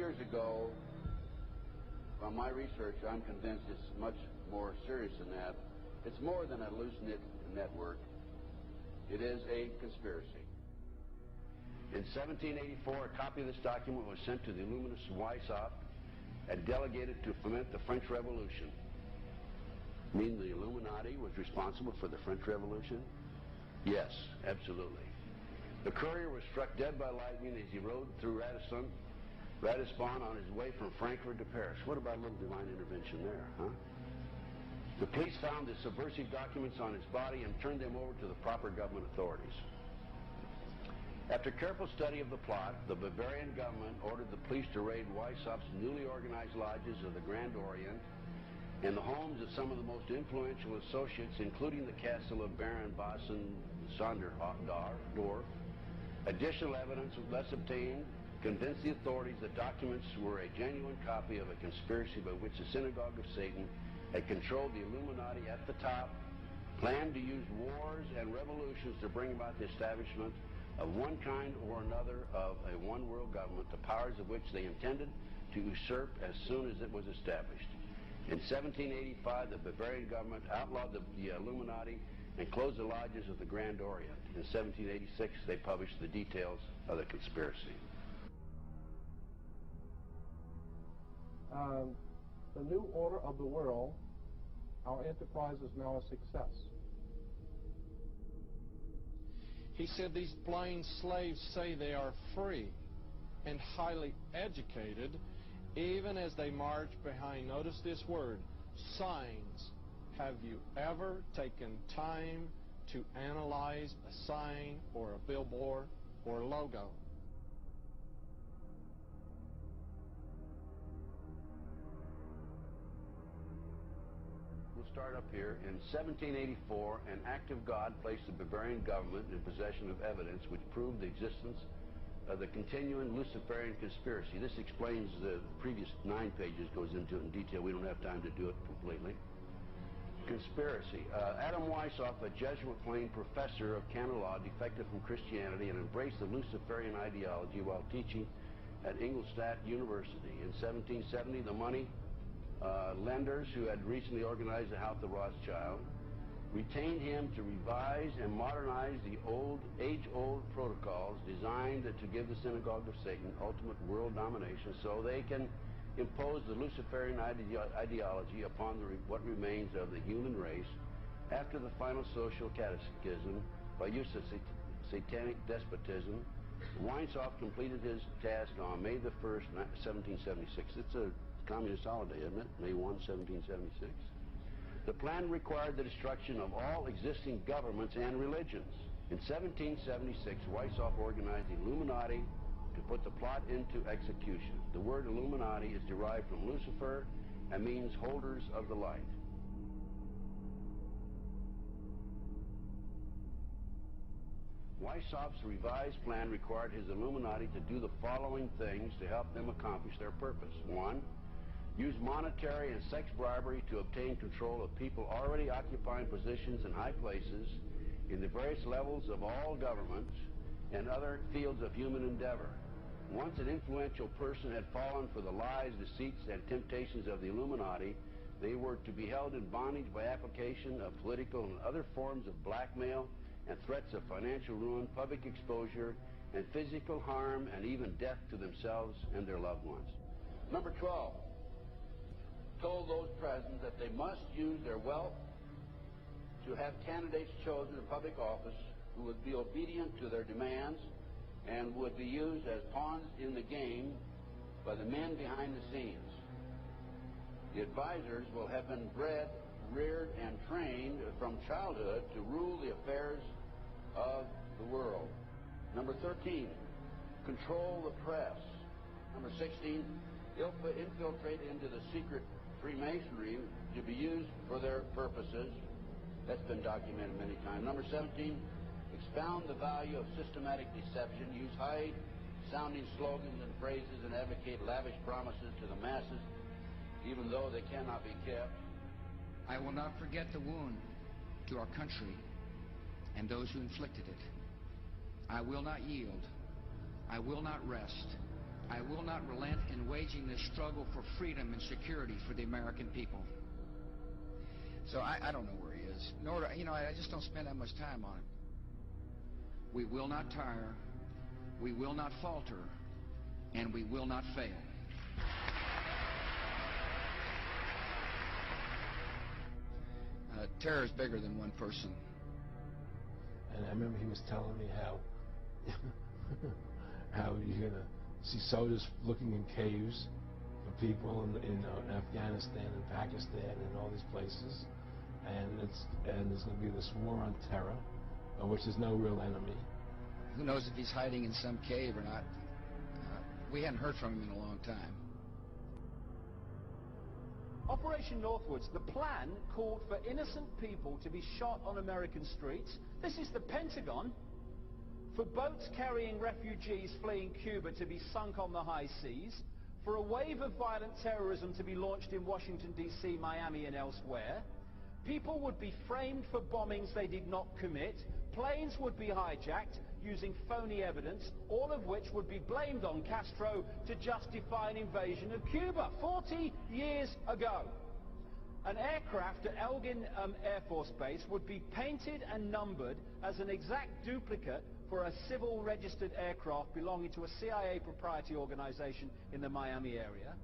years ago, from my research, I'm convinced it's much more serious than that. It's more than a loose-knit network. It is a conspiracy. In 1784, a copy of this document was sent to the Illuminist Weishaupt and delegated to foment the French Revolution. Mean the Illuminati was responsible for the French Revolution? Yes, absolutely. The courier was struck dead by lightning as he rode through Ratisbon on his way from Frankfurt to Paris. What about a little divine intervention there, huh? The police found the subversive documents on his body and turned them over to the proper government authorities. After careful study of the plot, the Bavarian government ordered the police to raid Weishaupt's newly organized lodges of the Grand Orient and the homes of some of the most influential associates, including the castle of Baron Sonderdorf. Additional evidence thus obtained convinced the authorities that documents were a genuine copy of a conspiracy by which the Synagogue of Satan had controlled the Illuminati at the top, planned to use wars and revolutions to bring about the establishment of one kind or another of a one-world government, the powers of which they intended to usurp as soon as it was established. In 1785, the Bavarian government outlawed the Illuminati and closed the lodges of the Grand Orient. In 1786, they published the details of the conspiracy. The new order of the world, our enterprise is now a success. He said these blind slaves say they are free and highly educated, even as they march behind, notice this word, signs. Have you ever taken time to analyze a sign or a billboard or a logo? We'll start up here. In 1784, an act of God placed the Bavarian government in possession of evidence which proved the existence of the continuing Luciferian conspiracy. This explains the previous 9 pages, goes into it in detail. We don't have time to do it completely. Conspiracy. Adam Weishaupt, a Jesuit-trained professor of canon law, defected from Christianity and embraced the Luciferian ideology while teaching at Ingolstadt University. In 1770, the money lenders who had recently organized the House of Rothschild retained him to revise and modernize the age-old protocols designed to give the Synagogue of Satan ultimate world domination so they can impose the Luciferian ideology upon what remains of the human race after the final social cataclysm by use of satanic despotism. Weishaupt completed his task on May the 1st, 1776. It's a communist holiday, isn't it? May 1, 1776. The plan required the destruction of all existing governments and religions. In 1776, Weishaupt organized the Illuminati to put the plot into execution. The word Illuminati is derived from Lucifer and means holders of the light. Weishaupt's revised plan required his Illuminati to do the following things to help them accomplish their purpose. 1. Use monetary and sex bribery to obtain control of people already occupying positions in high places in the various levels of all governments and other fields of human endeavor. Once an influential person had fallen for the lies, deceits, and temptations of the Illuminati, they were to be held in bondage by application of political and other forms of blackmail and threats of financial ruin, public exposure, and physical harm, and even death to themselves and their loved ones. Number 12. Told those present that they must use their wealth to have candidates chosen to public office who would be obedient to their demands and would be used as pawns in the game by the men behind the scenes. The advisors will have been bred, reared, and trained from childhood to rule the affairs of the world. Number 13, control the press. Number 16, infiltrate into the secret Freemasonry to be used for their purposes. That's been documented many times. Number 17, expound the value of systematic deception, use high-sounding slogans and phrases, and advocate lavish promises to the masses, even though they cannot be kept. I will not forget the wound to our country and those who inflicted it. I will not yield. I will not rest I will not relent in waging this struggle for freedom and security for the American people. So I don't know where he is, nor do, I just don't spend that much time on it. We will not tire, we will not falter, and we will not fail. Terror is bigger than one person. And I remember he was telling me how you're gonna see soldiers looking in caves for people in Afghanistan and Pakistan and all these places, and there's gonna be this war on terror, of which there's no real enemy. Who knows if he's hiding in some cave or not? We hadn't heard from him in a long time. Operation Northwoods, the plan called for innocent people to be shot on American streets. This is the Pentagon. For boats carrying refugees fleeing Cuba to be sunk on the high seas. For a wave of violent terrorism to be launched in Washington, D.C., Miami, and elsewhere. People would be framed for bombings they did not commit. Planes would be hijacked using phony evidence, all of which would be blamed on Castro to justify an invasion of Cuba 40 years ago. An aircraft at Elgin Air Force Base would be painted and numbered as an exact duplicate for a civil registered aircraft belonging to a CIA proprietary organization in the Miami area.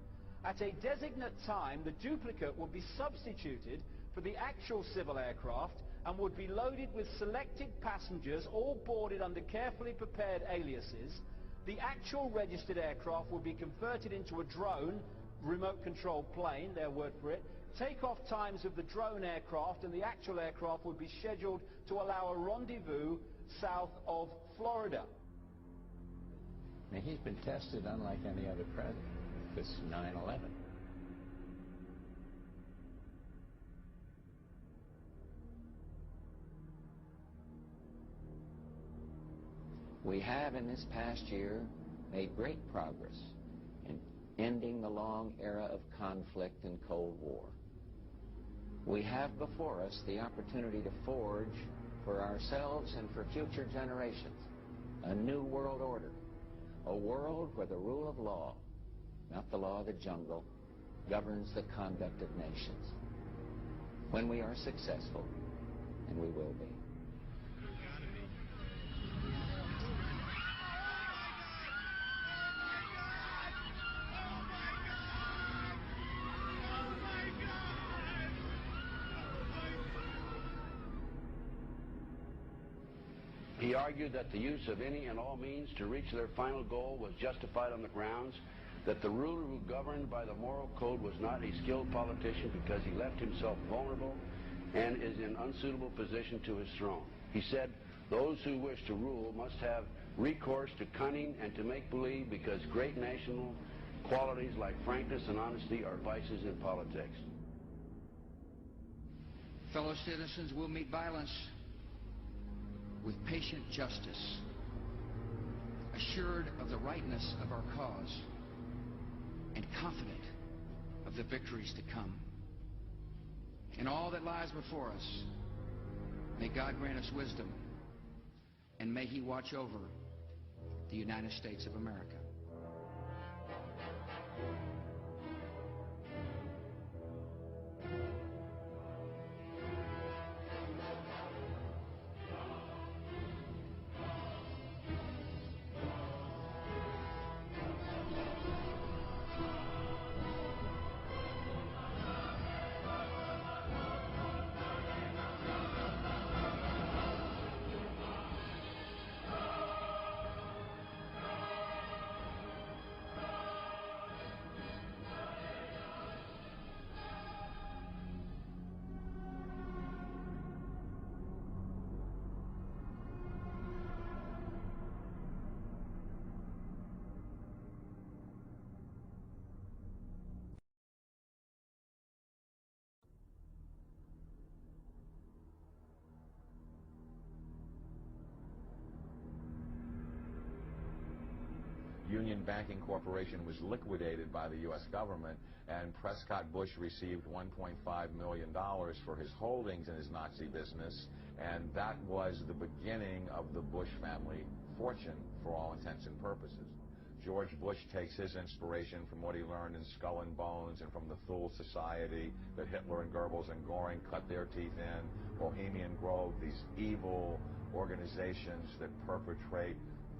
At a designate time, the duplicate would be substituted for the actual civil aircraft and would be loaded with selected passengers, all boarded under carefully prepared aliases. The actual registered aircraft would be converted into a drone, remote-controlled plane, their word for it. Takeoff times of the drone aircraft and the actual aircraft would be scheduled to allow a rendezvous south of Florida. Now, he's been tested unlike any other president. This 9/11. We have in this past year made great progress in ending the long era of conflict and Cold War. We have before us the opportunity to forge for ourselves and for future generations a new world order, a world where the rule of law, not the law of the jungle, governs the conduct of nations. When we are successful, and we will be. He argued that the use of any and all means to reach their final goal was justified on the grounds that the ruler who governed by the moral code was not a skilled politician because he left himself vulnerable and is in unsuitable position to his throne. He said those who wish to rule must have recourse to cunning and to make-believe because great national qualities like frankness and honesty are vices in politics. Fellow citizens will meet violence with patient justice, assured of the rightness of our cause, and confident of the victories to come. In all that lies before us, may God grant us wisdom, and may He watch over the United States of America. Union Banking Corporation was liquidated by the U.S. government, and Prescott Bush received $1.5 million for his holdings in his Nazi business, and that was the beginning of the Bush family fortune for all intents and purposes. George Bush takes his inspiration from what he learned in Skull and Bones and from the Thule Society that Hitler and Goebbels and Goring cut their teeth in, Bohemian Grove, these evil organizations that perpetrate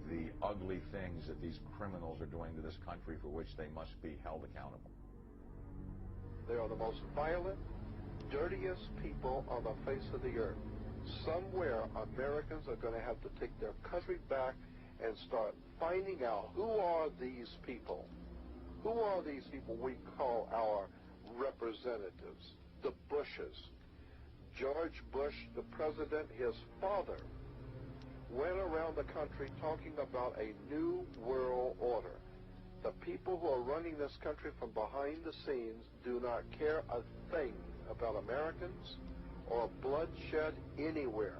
the ugly things that these criminals are doing to this country for which they must be held accountable. They are the most violent, dirtiest people on the face of the earth. Somewhere, Americans are going to have to take their country back and start finding out who are these people. Who are these people we call our representatives? The Bushes. George Bush, the president, his father, went around the country talking about a new world order. The people who are running this country from behind the scenes do not care a thing about Americans or bloodshed anywhere.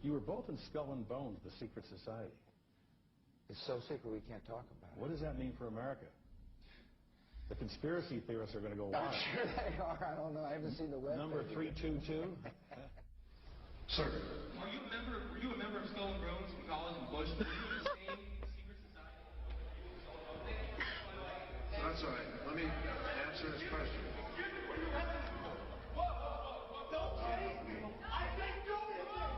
You were both in Skull and Bones, the secret society. It's so secret we can't talk about it. What does that mean for America? The conspiracy theorists are going to go wild. I'm sure they are. I don't know. I haven't seen the web. Number 322. Sir. Were you a member of Skull and Bones in college in Bush? Were you in the same secret society? That's all right. Let me answer this question. Don't chase me! I said don't run!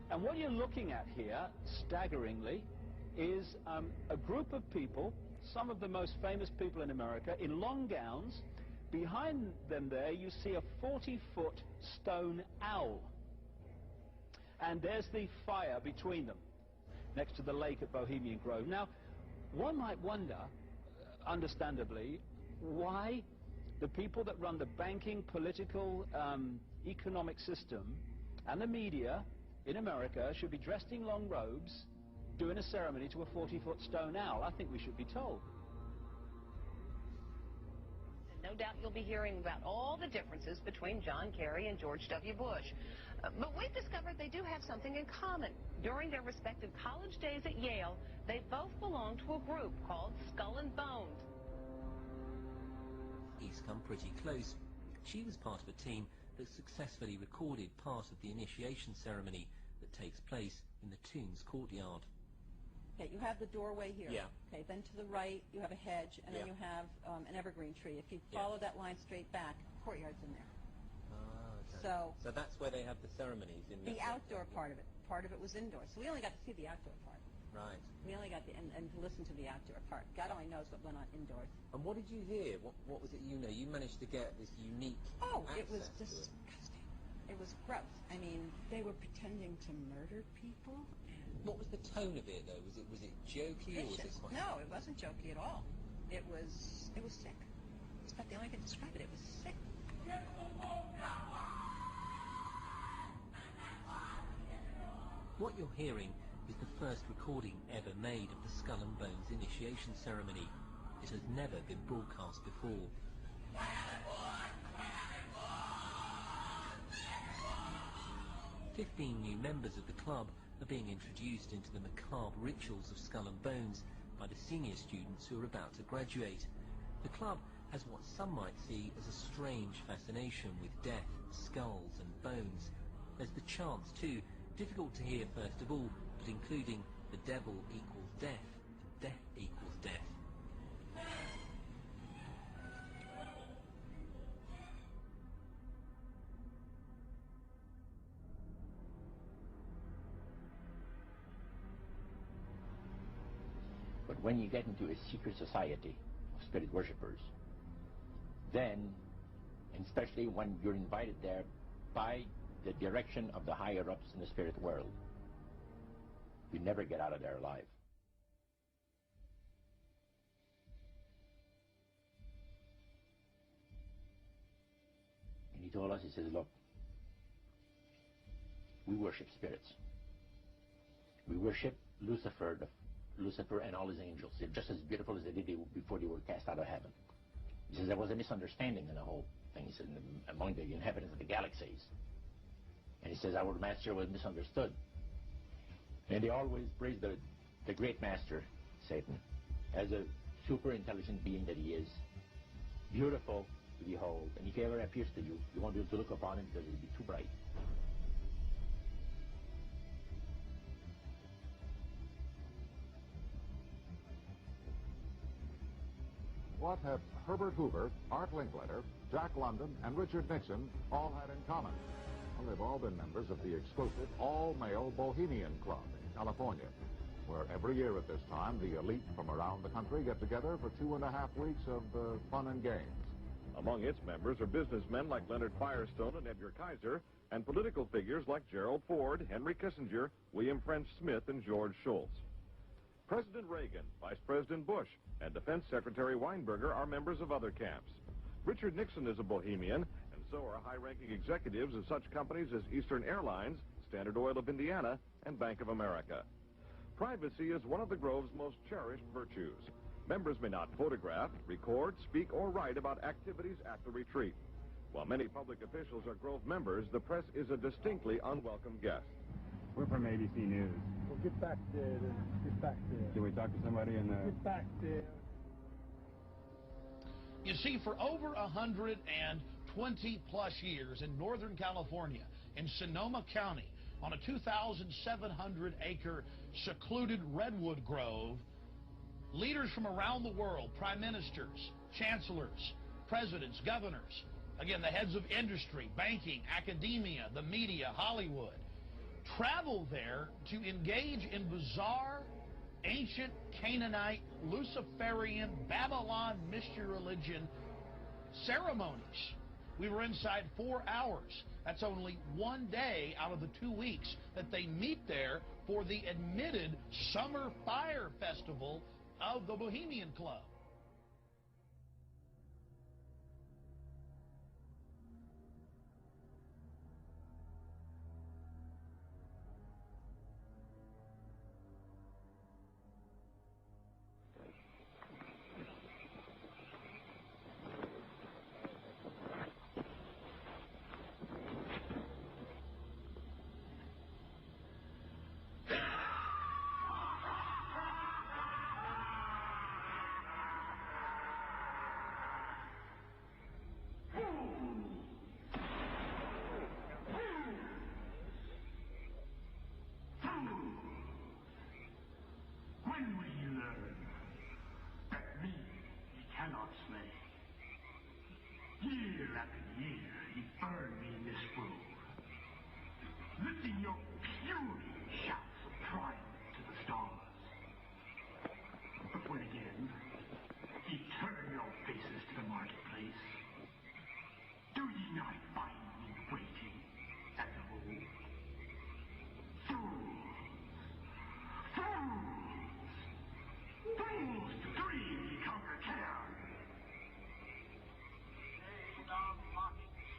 And what you're looking at here, staggeringly, is a group of people, some of the most famous people in America, in long gowns. Behind them there, you see a 40-foot stone owl. And there's the fire between them, next to the lake at Bohemian Grove. Now, one might wonder, understandably, why the people that run the banking, political, economic system and the media in America should be dressed in long robes doing a ceremony to a 40-foot stone owl. I think we should be told. No doubt you'll be hearing about all the differences between John Kerry and George W. Bush. But we've discovered they do have something in common. During their respective college days at Yale, they both belonged to a group called Skull and Bones. He's come pretty close. She was part of a team that successfully recorded part of the initiation ceremony that takes place in the tomb's courtyard. Okay, you have the doorway here. Yeah. Okay, then to the right you have a hedge, and then you have an evergreen tree. If you follow that line straight back, courtyard's in there. Okay. So that's where they have the ceremonies in the outdoor part of it. Part of it was indoors, so we only got to see the outdoor part. Right. We only got and to listen to the outdoor part. God only knows what went on indoors. And what did you hear? What was it you know? You managed to get this unique it was disgusting. It was gross. I mean, they were pretending to murder people. What was the tone of it, though? Was it jokey or was it quite... No, it wasn't jokey at all. It was sick. That's about the only way I can describe it. It was sick. What you're hearing is the first recording ever made of the Skull and Bones initiation ceremony. It has never been broadcast before. 15 new members of the club are being introduced into the macabre rituals of Skull and Bones by the senior students who are about to graduate. The club has what some might see as a strange fascination with death, skulls and bones. There's the chants too, difficult to hear first of all, but including the devil equals death, and death equals death. But when you get into a secret society of spirit worshippers, then, and especially when you're invited there by the direction of the higher-ups in the spirit world, you never get out of there alive. And he told us, he says, look, we worship spirits. We worship Lucifer and all his angels. They're just as beautiful as they did before they were cast out of heaven. He says there was a misunderstanding in the whole thing. He said among the inhabitants of the galaxies. And he says our master was misunderstood. And they always praise the great master, Satan, as a super intelligent being that he is, beautiful to behold. And if he ever appears to you, you won't be able to look upon him because he'll be too bright. What have Herbert Hoover, Art Linkletter, Jack London, and Richard Nixon all had in common? Well, they've all been members of the exclusive all-male Bohemian Club in California, where every year at this time, the elite from around the country get together for 2.5 weeks of fun and games. Among its members are businessmen like Leonard Firestone and Edgar Kaiser, and political figures like Gerald Ford, Henry Kissinger, William French Smith, and George Shultz. President Reagan, Vice President Bush, and Defense Secretary Weinberger are members of other camps. Richard Nixon is a Bohemian, and so are high-ranking executives of such companies as Eastern Airlines, Standard Oil of Indiana, and Bank of America. Privacy is one of the Grove's most cherished virtues. Members may not photograph, record, speak, or write about activities at the retreat. While many public officials are Grove members, the press is a distinctly unwelcome guest. We're from ABC News. Well, get back there. Get back there. Can we talk to somebody in the... Get back there. You see, for over 120-plus years in Northern California, in Sonoma County, on a 2,700-acre secluded redwood grove, leaders from around the world, prime ministers, chancellors, presidents, governors, again, the heads of industry, banking, academia, the media, Hollywood, travel there to engage in bizarre, ancient Canaanite, Luciferian, Babylon mystery religion ceremonies. We were inside 4 hours. That's only one day out of the 2 weeks that they meet there for the admitted Summer Fire Festival of the Bohemian Club. When will you learn that me he cannot slay? Year after year he burned me in this grove, lifting your puny shouts of triumph to the stars. But when again he turned your faces to the marketplace, do ye not find me waiting at the hole? Fools! Fools! Fools to dream ye conquer care! Nay, stop mocking me.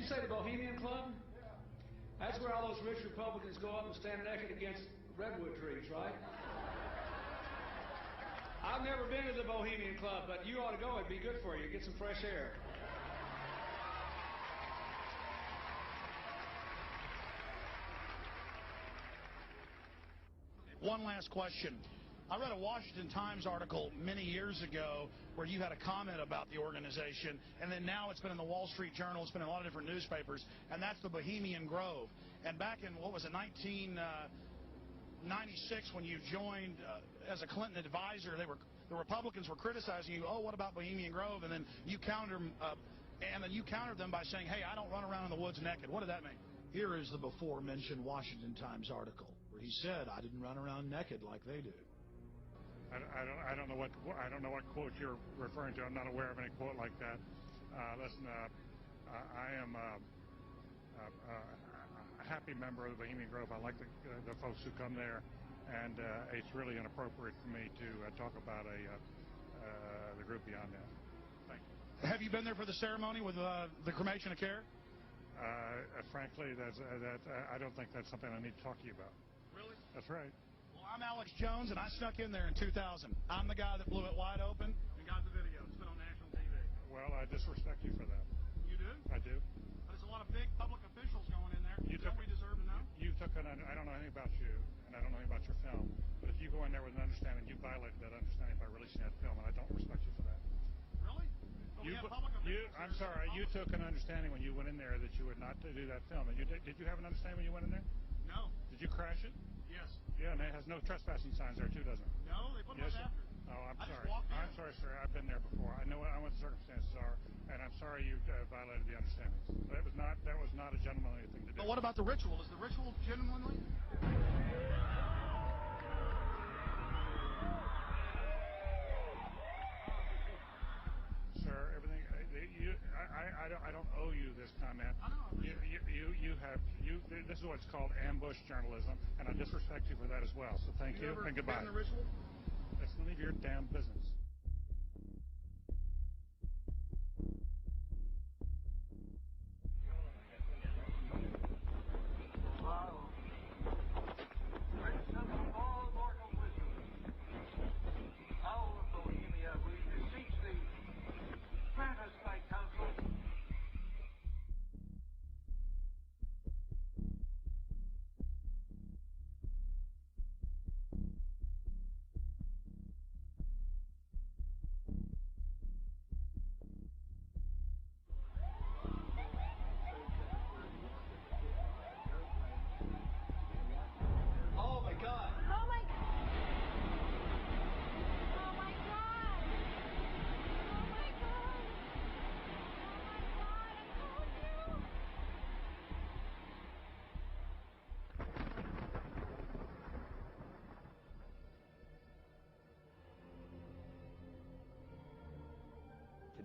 say the Bohemian Club? That's where all those rich Republicans go up and stand naked against redwood trees, right? I've never been to the Bohemian Club, but you ought to go. It'd be good for you. Get some fresh air. One last question. I read a Washington Times article many years ago where you had a comment about the organization, and then now it's been in the Wall Street Journal, it's been in a lot of different newspapers, and that's the Bohemian Grove. And back in, what was it, 1996, when you joined as a Clinton advisor, the Republicans were criticizing you, oh, what about Bohemian Grove? And then you countered them by saying, hey, I don't run around in the woods naked. What did that mean? Here is the before-mentioned Washington Times article where he said, I didn't run around naked like they do. I don't know what quote you're referring to. I'm not aware of any quote like that. Listen, I am a happy member of the Bohemian Grove. I like the folks who come there, and it's really inappropriate for me to talk about the group beyond that. Thank you. Have you been there for the ceremony with the cremation of care? Frankly, I don't think that's something I need to talk to you about. Really? That's right. I'm Alex Jones, and I snuck in there in 2000. I'm the guy that blew it wide open and got the video. It's been on national TV. Well, I disrespect you for that. You do? I do. But there's a lot of big public officials going in there. Don't we deserve to know? I don't know anything about you, and I don't know anything about your film. But if you go in there with an understanding, you violated that understanding by releasing that film, and I don't respect you for that. Really? But we have public officials. I'm sorry. You took an understanding when you went in there that you would not do that film. Did you have an understanding when you went in there? No. Did you crash it? Yes. Yeah, and it has no trespassing signs there too, doesn't it? No, they put them up after. Oh, I'm sorry. Just walked in. I'm sorry, sir. I've been there before. I know what the circumstances are, and I'm sorry you violated the understandings. That was not a gentlemanly thing to do. But what about the ritual? Is the ritual genuinely? Sir, everything. I don't owe you this comment. I know. This is what's called ambush journalism, and I disrespect you for that as well. So thank you and goodbye. The ritual? That's none of your damn business.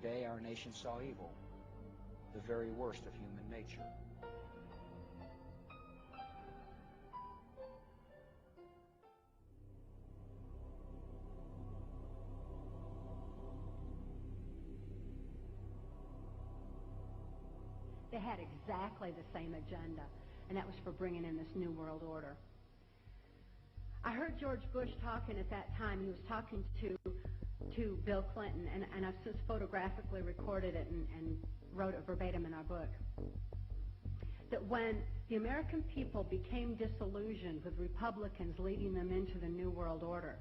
Today our nation saw evil, the very worst of human nature. They had exactly the same agenda, and that was for bringing in this New World Order. I heard George Bush talking at that time. He was talking to Bill Clinton, and I've since photographically recorded it and wrote it verbatim in our book, that when the American people became disillusioned with Republicans leading them into the New World Order,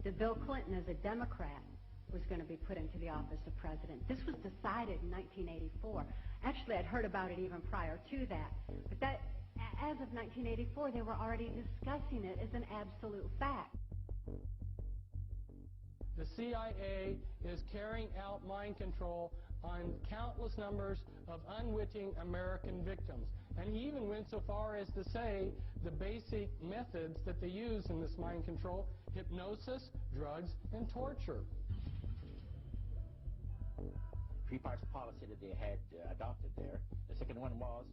that Bill Clinton, as a Democrat, was going to be put into the office of president. This was decided in 1984. Actually, I'd heard about it even prior to that. But that, as of 1984, they were already discussing it as an absolute fact. The CIA is carrying out mind control on countless numbers of unwitting American victims. And he even went so far as to say the basic methods that they use in this mind control: hypnosis, drugs, and torture. Three parts policy that they had adopted there. The second one was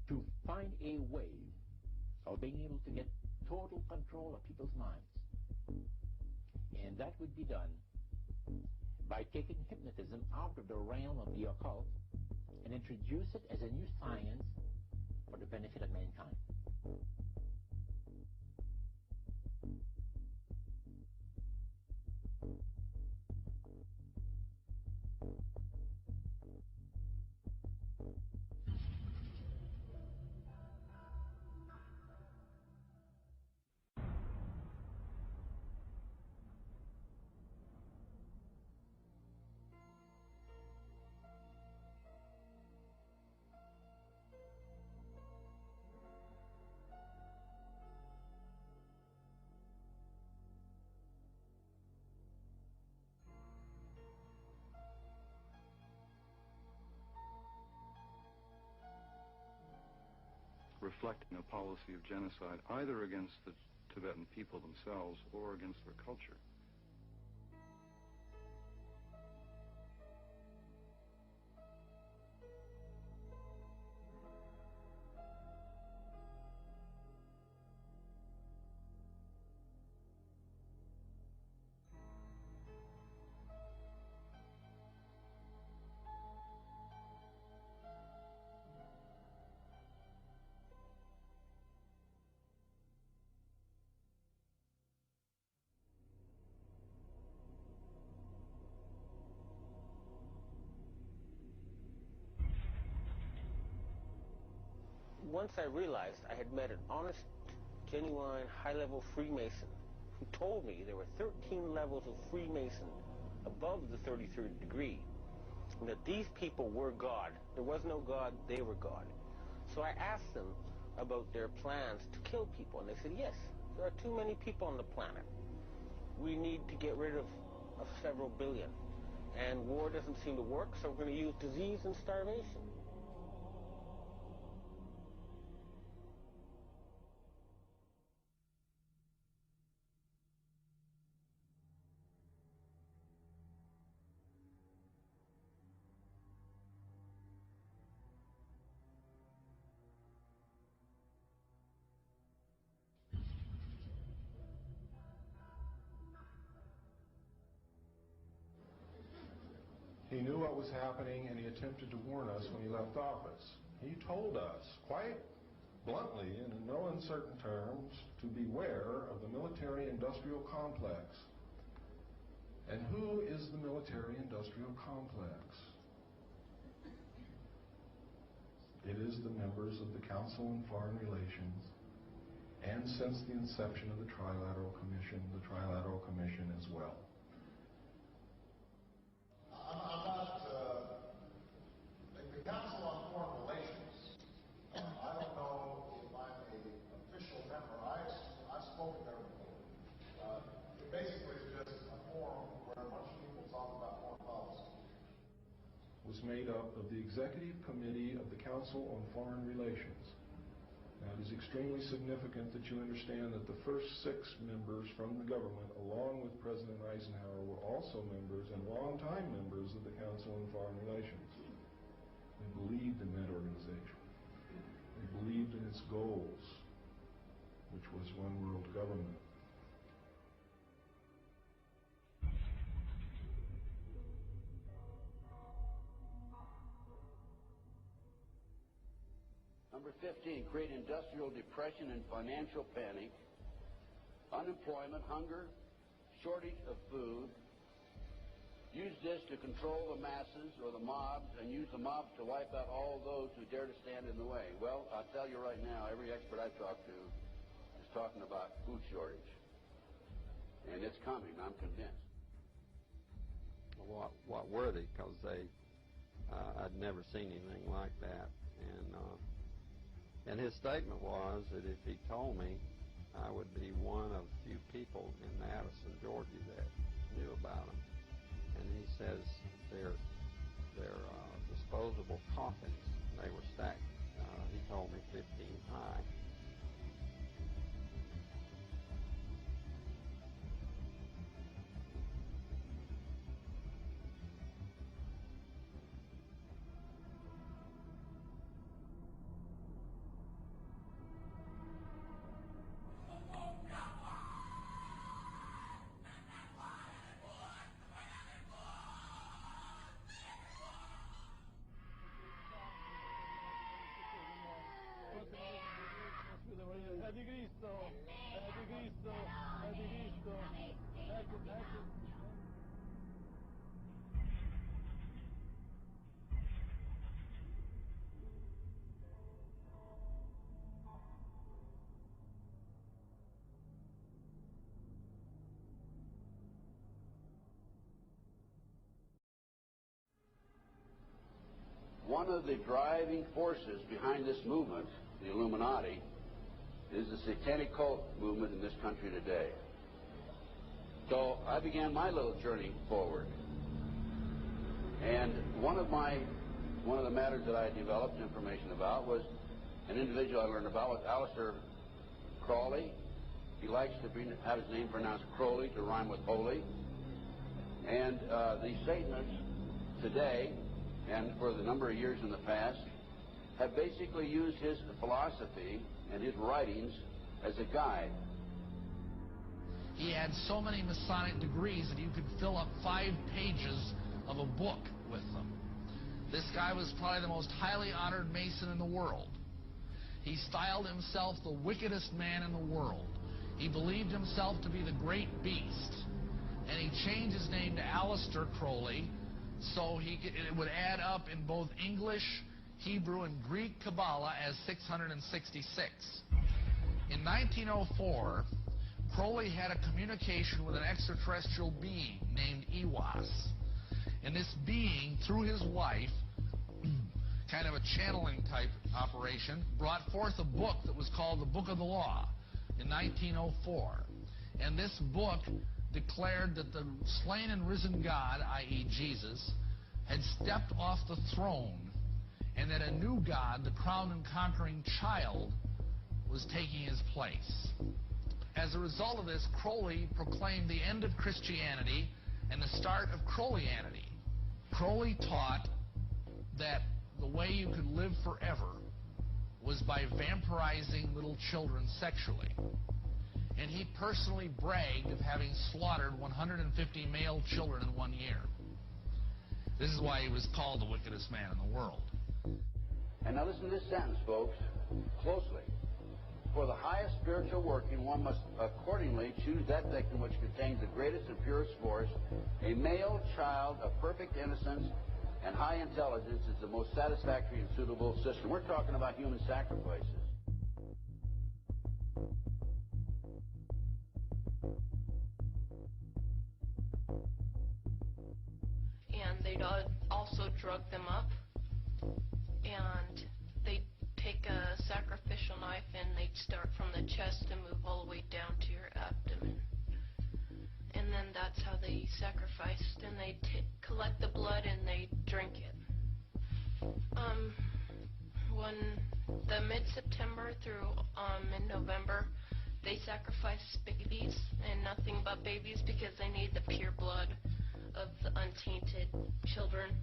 to find a way of being able to get total control of people's minds. And that would be done by taking hypnotism out of the realm of the occult and introduce it as a new science for the benefit of mankind. Reflecting a policy of genocide either against the Tibetan people themselves or against their culture. Once I realized I had met an honest, genuine, high-level Freemason who told me there were 13 levels of Freemason above the 33rd degree, and that these people were God. There was no God, they were God. So I asked them about their plans to kill people, and they said, yes, there are too many people on the planet. We need to get rid of several billion, and war doesn't seem to work, so we're going to use disease and starvation. He knew what was happening, and he attempted to warn us when he left office. He told us, quite bluntly and in no uncertain terms, to beware of the military-industrial complex. And who is the military-industrial complex? It is the members of the Council on Foreign Relations, and since the inception of the Trilateral Commission as well. The Council on Foreign Relations, I don't know if I'm an official member. I've spoken there before. It basically is just a forum where a bunch of people talk about foreign policy. Was made up of the Executive Committee of the Council on Foreign Relations. Now, it is extremely significant that you understand that the first 6 members from the government, along with President Eisenhower, were also members and longtime members of the Council on Foreign Relations. They believed in that organization. They believed in its goals, which was one world government. Number 15, create industrial depression and financial panic, unemployment, hunger, shortage of food. Use this to control the masses or the mobs, and use the mobs to wipe out all those who dare to stand in the way. Well, I'll tell you right now, every expert I talk to is talking about food shortage. And it's coming, I'm convinced. What were they? Because I'd never seen anything like that. And his statement was that if he told me, I would be one of few people in Madison, Georgia that knew about them. And he says they're disposable coffins. They were stacked, he told me, 15 high. Anticristo, Anticristo, Anticristo. Ecco. One of the driving forces behind this movement, the Illuminati, is the satanic cult movement in this country today. So I began my little journey forward. And one of the matters that I developed information about was an individual I learned about was Aleister Crowley. He likes to have his name pronounced Crowley to rhyme with holy. And the Satanists today, and for the number of years in the past, have basically used his philosophy and his writings as a guide. He had so many Masonic degrees that you could fill up 5 pages of a book with them. This guy was probably the most highly honored Mason in the world. He styled himself the wickedest man in the world. He believed himself to be the great beast. And he changed his name to Aleister Crowley, so it would add up in both English, Hebrew, and Greek Kabbalah as 666. In 1904, Crowley had a communication with an extraterrestrial being named Iwas. And this being, through his wife, kind of a channeling type operation, brought forth a book that was called the Book of the Law in 1904. And this book declared that the slain and risen God, i.e. Jesus, had stepped off the throne, and that a new God, the crowned and conquering child, was taking his place. As a result of this, Crowley proclaimed the end of Christianity and the start of Crowleyanity. Crowley taught that the way you could live forever was by vampirizing little children sexually. And he personally bragged of having slaughtered 150 male children in 1 year. This is why he was called the wickedest man in the world. And now listen to this sentence, folks, closely. For the highest spiritual working, one must accordingly choose that victim which contains the greatest and purest force. A male child of perfect innocence and high intelligence is the most satisfactory and suitable system. We're talking about human sacrifices. And they'd also drug them up, and they'd take a sacrificial knife and they'd start from the chest and move all the way down to your abdomen. And then that's how they sacrificed, and they'd collect the blood and they'd drink it. When the mid-September through mid-November, they sacrificed babies and nothing but babies because they need the pure blood of the untainted children.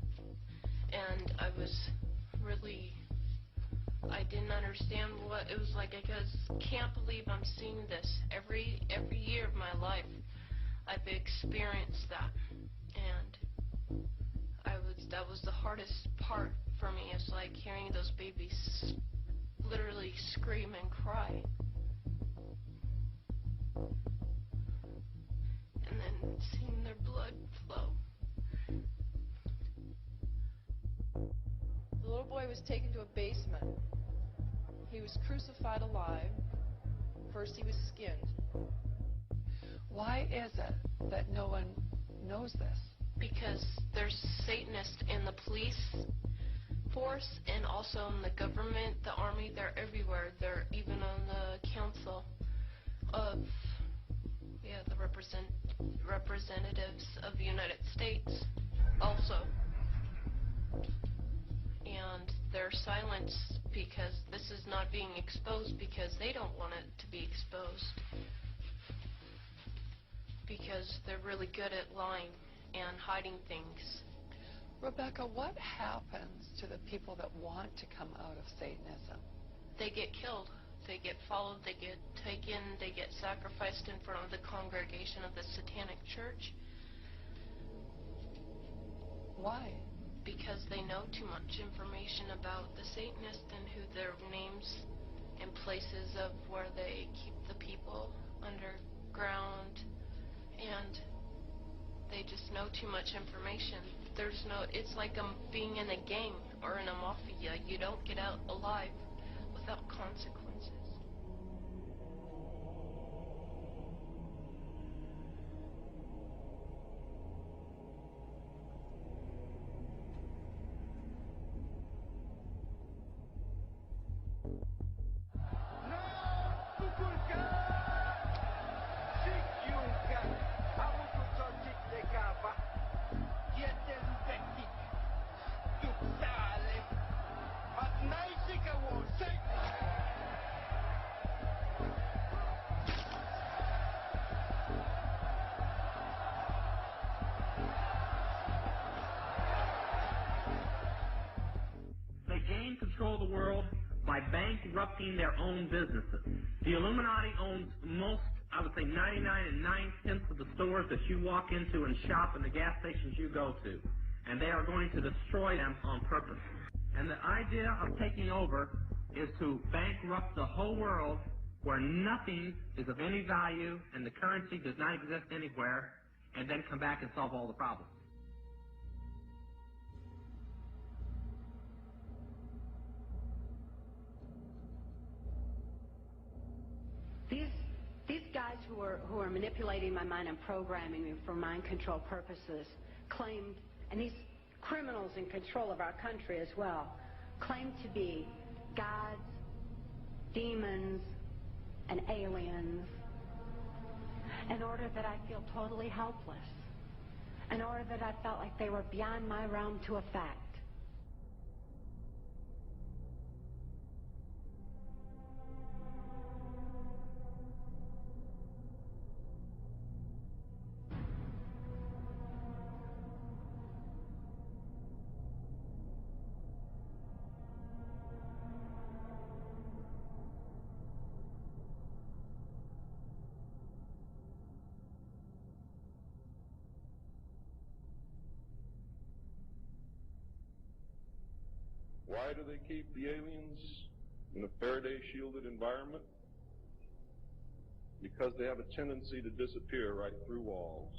And I didn't understand what it was like. I can't believe I'm seeing this every year of my life. I've experienced that, and that was the hardest part for me. It's like hearing those babies literally scream and cry, and then seeing their blood flow. The little boy was taken to a basement. He was crucified alive. First he was skinned. Why is it that no one knows this? Because there's Satanists in the police force and also in the government, the army. They're everywhere. They're even on the council of the representatives of the United States also. And they're silenced because this is not being exposed because they don't want it to be exposed. Because they're really good at lying and hiding things. Rebecca, what happens to the people that want to come out of Satanism? They get killed. They get followed. They get taken. They get sacrificed in front of the congregation of the Satanic Church. Why? Because they know too much information about the Satanists and who their names in places of where they keep the people underground, and they just know too much information. It's like being in a gang or in a mafia. You don't get out alive without consequences. They gain control of the world by bankrupting their own businesses. The Illuminati owns most, I would say 99.9% of the stores that you walk into and shop and the gas stations you go to. And they are going to destroy them on purpose. And the idea of taking over is to bankrupt the whole world where nothing is of any value and the currency does not exist anywhere, and then come back and solve all the problems. These guys who are manipulating my mind and programming me for mind control purposes claimed, and these criminals in control of our country as well, claim to be gods, demons, and aliens in order that I feel totally helpless, in order that I felt like they were beyond my realm to affect. Why do they keep the aliens in a Faraday-shielded environment? Because they have a tendency to disappear right through walls.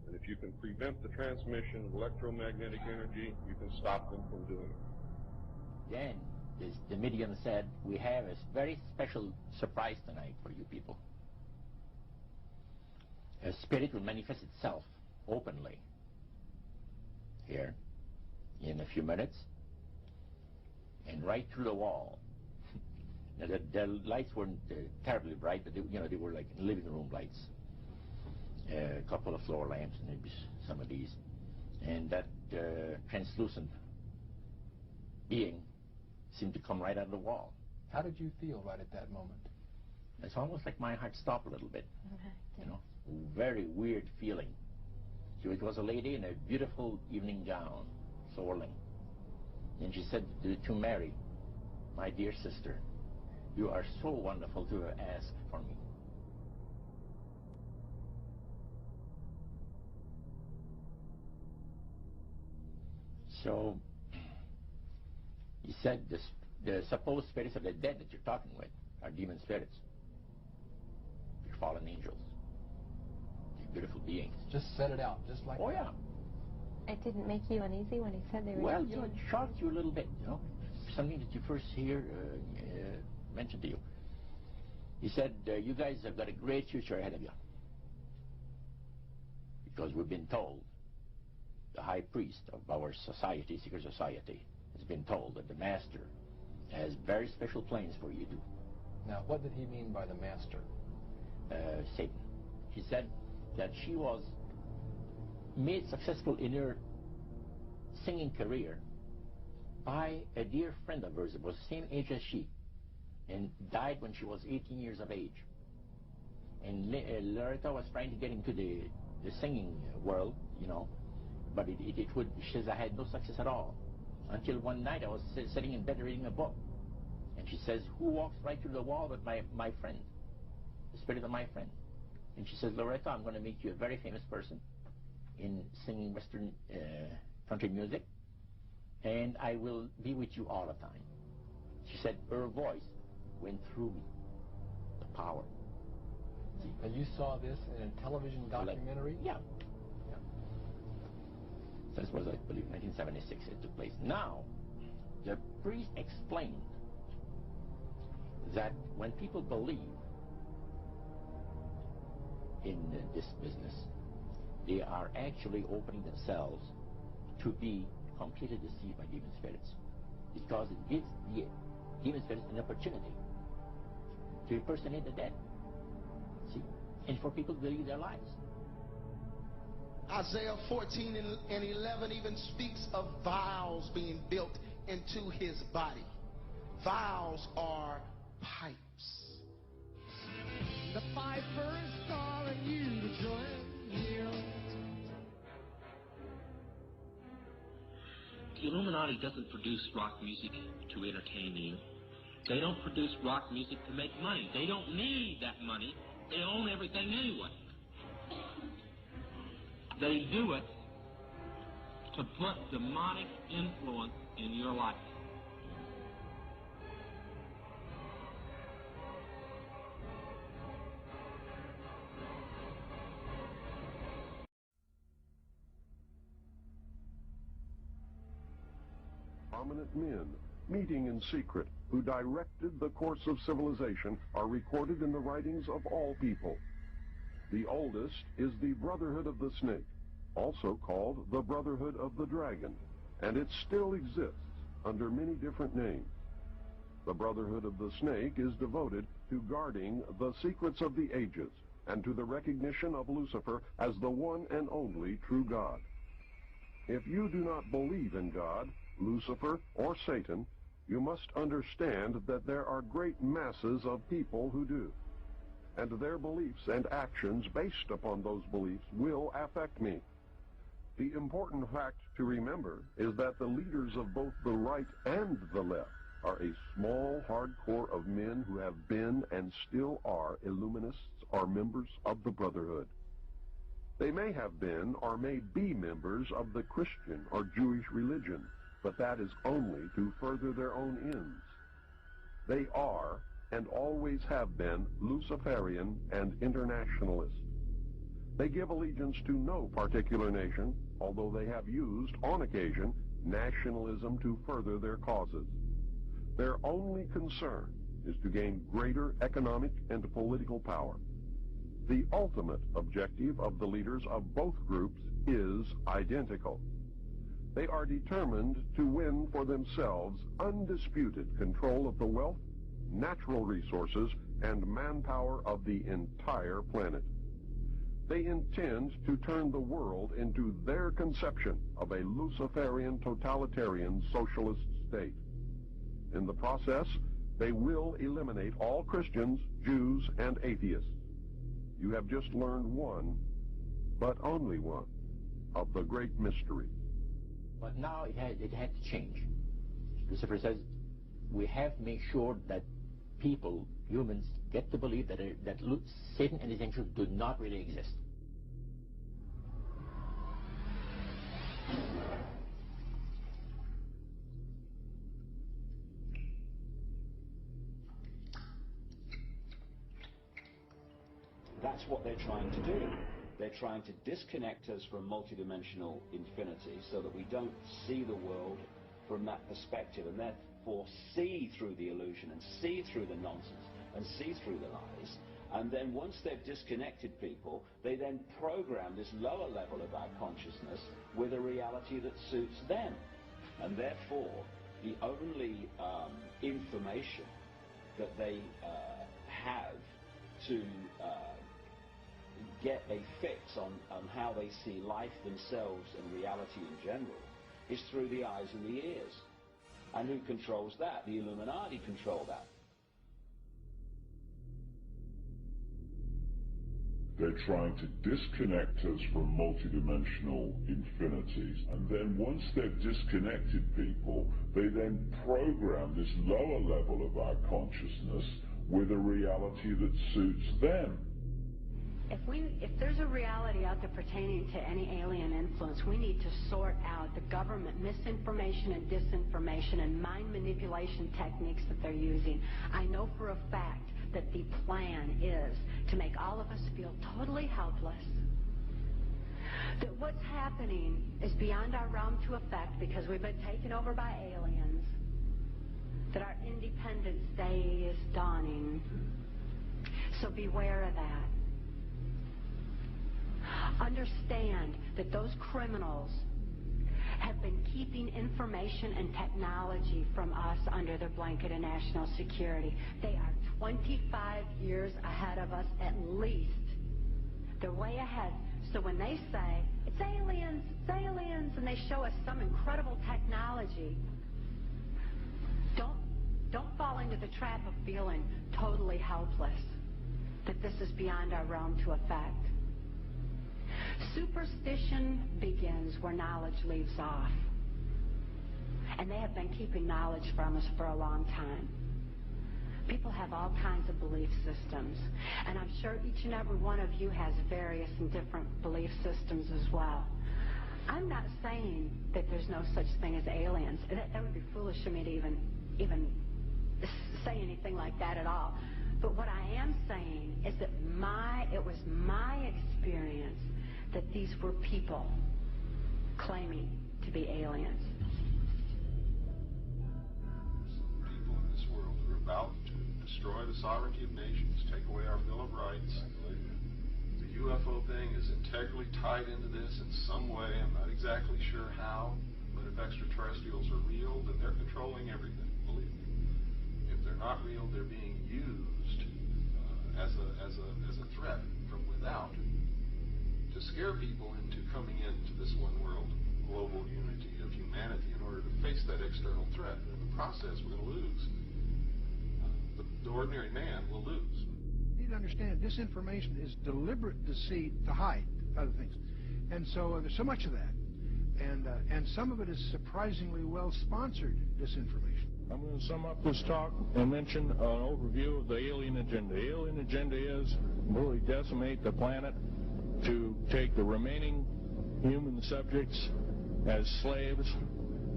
And if you can prevent the transmission of electromagnetic energy, you can stop them from doing it. Then, the medium said, we have a very special surprise tonight for you people. A spirit will manifest itself openly here in a few minutes. And right through the wall. Now, the lights weren't terribly bright, but they were like living room lights. A couple of floor lamps, and maybe some of these. And that translucent being seemed to come right out of the wall. How did you feel right at that moment? It's almost like my heart stopped a little bit. You know, very weird feeling. So it was a lady in a beautiful evening gown, swirling. And she said to Mary, my dear sister, you are so wonderful to have asked for me. So, he said the supposed spirits of the dead that you're talking with are demon spirits. They're fallen angels. They're beautiful beings. Just set it out, just like that. Oh, yeah. It didn't make you uneasy when he said they were Well, it shocked you a little bit, something that you first hear mentioned to you. He said, you guys have got a great future ahead of you. Because we've been told, the high priest of our society, secret society, has been told that the master has very special plans for you to. Now, what did he mean by the master? Satan. He said that she was made successful in her singing career by a dear friend of hers that was the same age as she and died when she was 18 years of age. And Loretta was trying to get into the singing world, but she says, I had no success at all. Until one night I was sitting in bed reading a book. And she says, who walks right through the wall but my friend, the spirit of my friend? And she says, Loretta, I'm going to make you a very famous person in singing Western country music, and I will be with you all the time. She said her voice went through me. The power. See? And you saw this in a television documentary? Yeah. So this was, I believe, 1976 it took place. Now, the priest explained that when people believe in this business, they are actually opening themselves to be completely deceived by demon spirits, because it gives the demon spirits an opportunity to impersonate the dead. See? And for people to believe their lies. Isaiah 14 and 11 even speaks of vials being built into his body. Vials are pipes. The pipers calling you to join him. The Illuminati doesn't produce rock music to entertain you. They don't produce rock music to make money. They don't need that money. They own everything anyway. They do it to put demonic influence in your life. Prominent men, meeting in secret, who directed the course of civilization, are recorded in the writings of all people. The oldest is the Brotherhood of the Snake, also called the Brotherhood of the Dragon, and it still exists under many different names. The Brotherhood of the Snake is devoted to guarding the secrets of the ages and to the recognition of Lucifer as the one and only true God. If you do not believe in God, Lucifer, or Satan, you must understand that there are great masses of people who do. And their beliefs and actions based upon those beliefs will affect me. The important fact to remember is that the leaders of both the right and the left are a small, hardcore of men who have been and still are Illuminists or members of the Brotherhood. They may have been or may be members of the Christian or Jewish religion, but that is only to further their own ends. They are and always have been Luciferian and internationalist. They give allegiance to no particular nation, although they have used, on occasion, nationalism to further their causes. Their only concern is to gain greater economic and political power. The ultimate objective of the leaders of both groups is identical. They are determined to win for themselves undisputed control of the wealth, natural resources, and manpower of the entire planet. They intend to turn the world into their conception of a Luciferian totalitarian socialist state. In the process, they will eliminate all Christians, Jews, and atheists. You have just learned one, but only one, of the great mystery. But now it had to change. Lucifer says we have to make sure that people, humans, get to believe that Satan and his angels do not really exist. That's what they're trying to do. They're trying to disconnect us from multidimensional infinity so that we don't see the world from that perspective, and therefore see through the illusion and see through the nonsense and see through the lies. And then once they've disconnected people, they then program this lower level of our consciousness with a reality that suits them. And therefore, the only information that they have to get a fix on how they see life themselves and reality in general is through the eyes and the ears. And who controls that? The Illuminati control that. They're trying to disconnect us from multidimensional infinities, and then once they've disconnected people, they then program this lower level of our consciousness with a reality that suits them. If there's a reality out there pertaining to any alien influence, we need to sort out the government misinformation and disinformation and mind manipulation techniques that they're using. I know for a fact that the plan is to make all of us feel totally helpless, that what's happening is beyond our realm to affect because we've been taken over by aliens, that our Independence Day is dawning. So beware of that. Understand that those criminals have been keeping information and technology from us under their blanket of national security. They are 25 years ahead of us at least. They're way ahead. So when they say, it's aliens, and they show us some incredible technology, don't fall into the trap of feeling totally helpless, that this is beyond our realm to affect. Superstition begins where knowledge leaves off. And they have been keeping knowledge from us for a long time. People have all kinds of belief systems. And I'm sure each and every one of you has various and different belief systems as well. I'm not saying that there's no such thing as aliens. That would be foolish of me to even say anything like that at all. But what I am saying is that it was my experience that these were people claiming to be aliens. People in this world who are about to destroy the sovereignty of nations, take away our Bill of Rights. The UFO thing is integrally tied into this in some way. I'm not exactly sure how, but if extraterrestrials are real, then they're controlling everything, believe me. If they're not real, they're being used as a threat from without to scare people into coming into this one world global unity of humanity in order to face that external threat. In the process, we're going to lose. The ordinary man will lose. You need to understand, disinformation is deliberate deceit to hide other things. And so there's so much of that. And some of it is surprisingly well-sponsored disinformation. I'm going to sum up this talk and mention an overview of the alien agenda. The alien agenda is really decimate the planet, to take the remaining human subjects as slaves,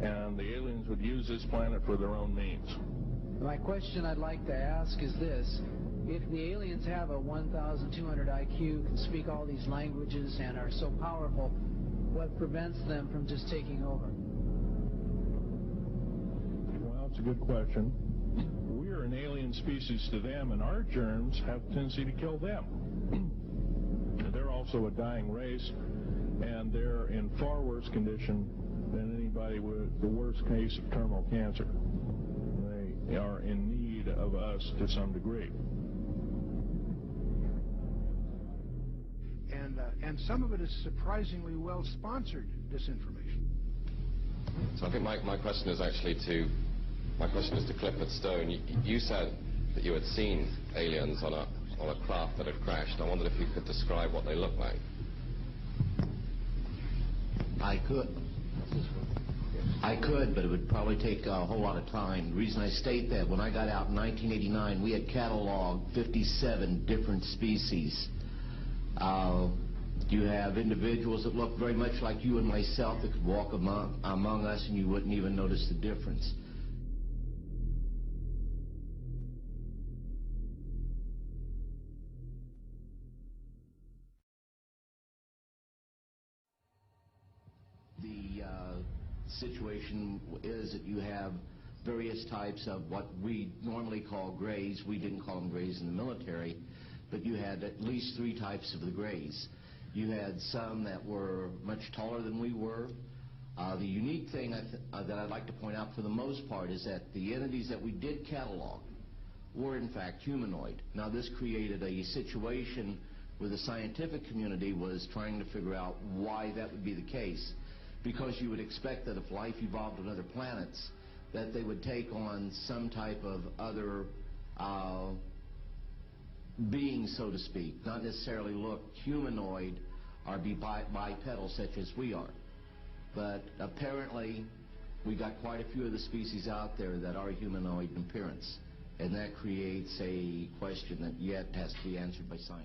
and the aliens would use this planet for their own means. My question I'd like to ask is this. If the aliens have a 1,200 IQ, can speak all these languages, and are so powerful, what prevents them from just taking over? Well, it's a good question. We're an alien species to them, and our germs have a tendency to kill them. They're also a dying race, and they're in far worse condition than anybody with the worst case of terminal cancer. They are in need of us to some degree. And some of it is surprisingly well-sponsored disinformation. So I think my question is actually to Clifford Stone. You said that you had seen aliens on a craft that had crashed. I wondered if you could describe what they look like. I could, but it would probably take a whole lot of time. The reason I state that, when I got out in 1989, we had cataloged 57 different species. You have individuals that look very much like you and myself that could walk among us and you wouldn't even notice the difference. The situation is that you have various types of what we normally call grays. We didn't call them grays in the military, but you had at least 3 types of the grays. You had some that were much taller than we were. The unique thing that I'd like to point out for the most part is that the entities that we did catalog were in fact humanoid. Now this created a situation where the scientific community was trying to figure out why that would be the case. Because you would expect that if life evolved on other planets, that they would take on some type of other being, so to speak, not necessarily look humanoid or be bipedal such as we are. But apparently we got quite a few of the species out there that are humanoid in appearance, and that creates a question that yet has to be answered by science.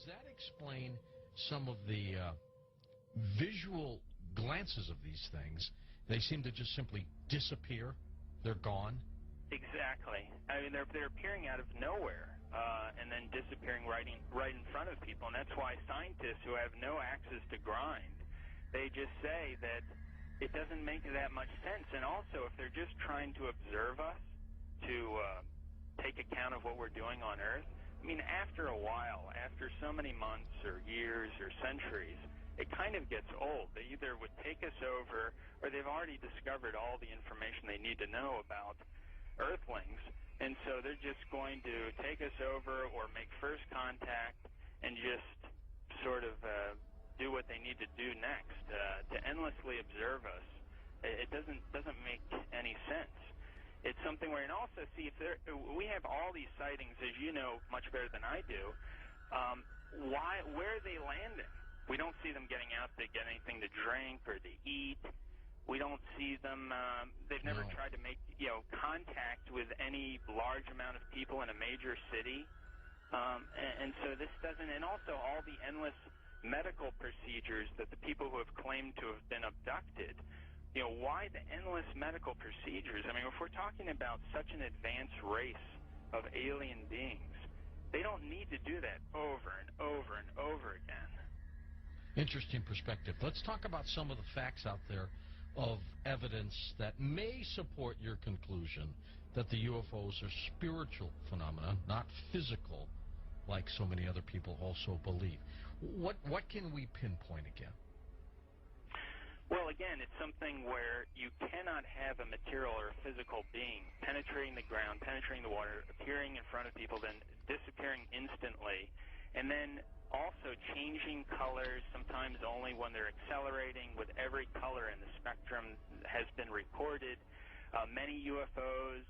that explain some of the visual glances of these things? They seem to just simply disappear. They're gone. Exactly. I mean, they're appearing out of nowhere and then disappearing right in front of people, and that's why scientists who have no axes to grind, they just say that it doesn't make that much sense. And also, if they're just trying to observe us, to take account of what we're doing on Earth, I mean, after a while, after so many months or years or centuries, it kind of gets old. They either would take us over, or they've already discovered all the information they need to know about Earthlings, and so they're just going to take us over or make first contact and just sort of do what they need to do next. To endlessly observe us, it doesn't make any sense. It's something where, and also see, we have all these sightings, as you know much better than I do. Where are they landing? We don't see them getting out to get anything to drink or to eat. We don't see them. They've never tried to make contact with any large amount of people in a major city, and so this doesn't. And also all the endless medical procedures that the people who have claimed to have been abducted. Why the endless medical procedures? I mean, if we're talking about such an advanced race of alien beings, they don't need to do that over and over and over again. Interesting perspective. Let's talk about some of the facts out there of evidence that may support your conclusion that the UFOs are spiritual phenomena, not physical, like so many other people also believe. What can we pinpoint again? Well, again, it's something where you cannot have a material or a physical being penetrating the ground, penetrating the water, appearing in front of people, then disappearing instantly, and then also changing colors, sometimes only when they're accelerating, with every color in the spectrum has been recorded. Many UFOs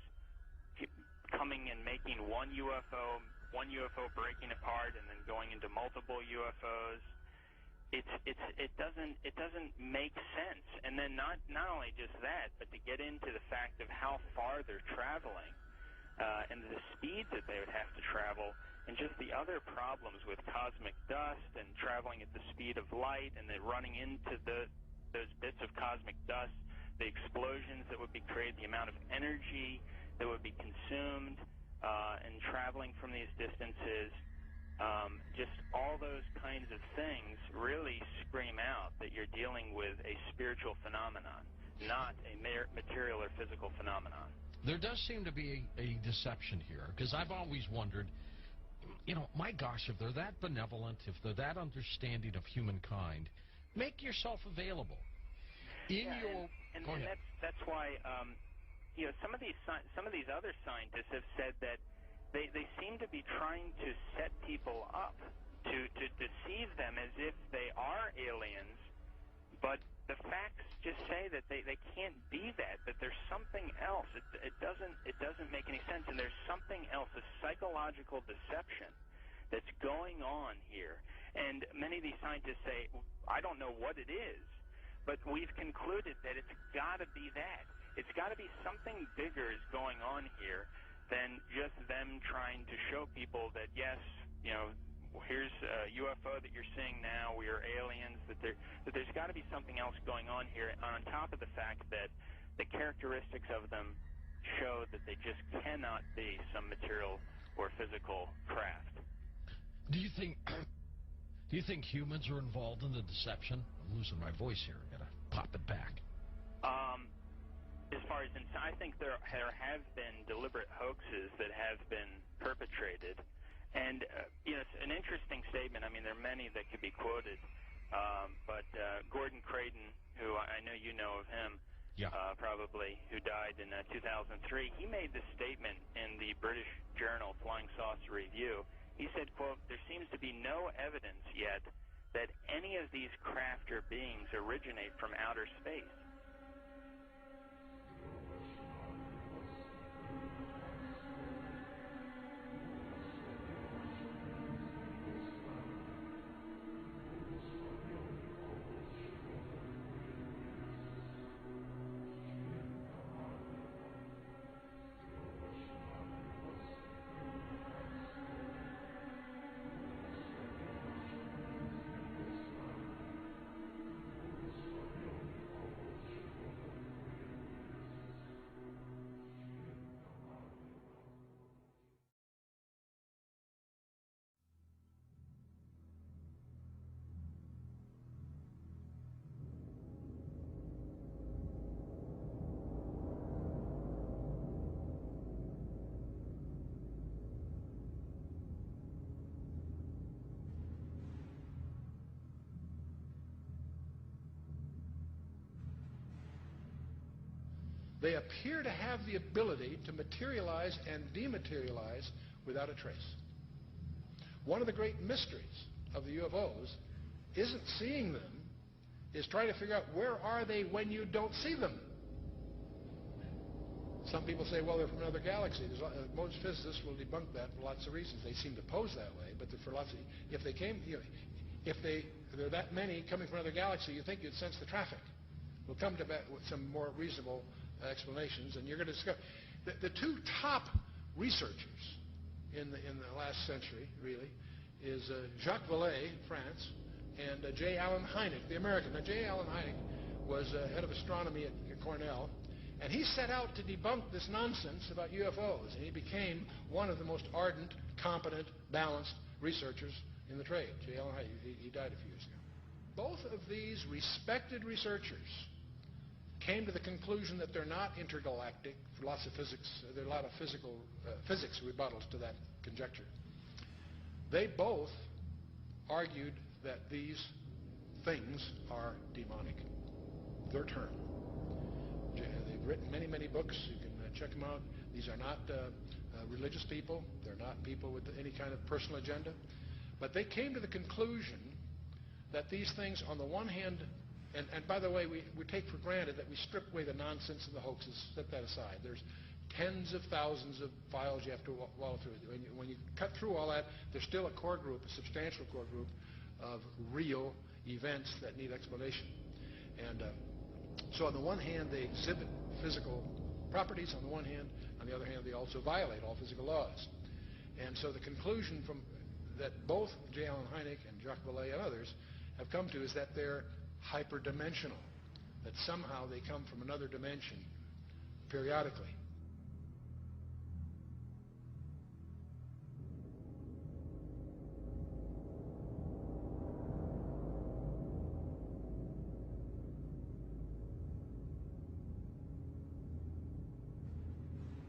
coming and making one UFO breaking apart and then going into multiple UFOs. It doesn't make sense. And then not only just that, but to get into the fact of how far they're traveling and the speeds that they would have to travel, and just the other problems with cosmic dust and traveling at the speed of light and then running into those bits of cosmic dust, the explosions that would be created, the amount of energy that would be consumed and traveling from these distances, just all those kinds of things really scream out that you're dealing with a spiritual phenomenon, not a material or physical phenomenon. There does seem to be a deception here, because I've always wondered, my gosh, if they're that benevolent, if they're that understanding of humankind, make yourself available. That's why some of these other scientists have said that they seem to be trying to set people up to deceive them as if they are aliens, but the facts just say that they can't be that there's something else. It doesn't make any sense, and there's something else, a psychological deception that's going on here. And many of these scientists say, I don't know what it is, but we've concluded that it's got to be that. It's got to be something bigger is going on here than just them trying to show people that, yes, here's a UFO that you're seeing now, we are aliens, that there's got to be something else going on here, on top of the fact that the characteristics of them show that they just cannot be some material or physical craft. Do you think humans are involved in the deception? I'm losing my voice here. I gotta pop it back. As far as I think there have been deliberate hoaxes that have been perpetrated. And, it's an interesting statement. I mean, there are many that could be quoted. But Gordon Creighton, who I know you know of him, probably, who died in 2003, he made this statement in the British journal Flying Saucer Review. He said, quote, "There seems to be no evidence yet that any of these craft or beings originate from outer space." They appear to have the ability to materialize and dematerialize without a trace. One of the great mysteries of the UFOs isn't seeing them, is trying to figure out where are they when you don't see them. Some people say, well, they're from another galaxy. Most physicists will debunk that for lots of reasons. They seem to pose that way, but for lots of, if they came, if there are that many coming from another galaxy, you think you'd sense the traffic. We'll come to that with some more reasonable explanations, and you're going to discover the two top researchers in the last century, really, is Jacques Vallée, France, and J. Allen Hynek, the American. Now, J. Allen Hynek was head of astronomy at Cornell, and he set out to debunk this nonsense about UFOs, and he became one of the most ardent, competent, balanced researchers in the trade. J. Allen Hynek, he died a few years ago. Both of these respected researchers came to the conclusion that they're not intergalactic for lots of physics. There are a lot of physics rebuttals to that conjecture. They both argued that these things are demonic. Their term. They've written many, many books. You can check them out. These are not religious people. They're not people with any kind of personal agenda. But they came to the conclusion that these things, on the one hand, and by the way, we take for granted that we strip away the nonsense and the hoaxes, set that aside. There's tens of thousands of files you have to wallow through. When you cut through all that, there's still a core group, a substantial core group of real events that need explanation. And so on the one hand, they exhibit physical properties on the one hand. On the other hand, they also violate all physical laws. And so the conclusion from that both J. Allen Hynek and Jacques Vallée and others have come to is that they're hyperdimensional, that somehow they come from another dimension periodically.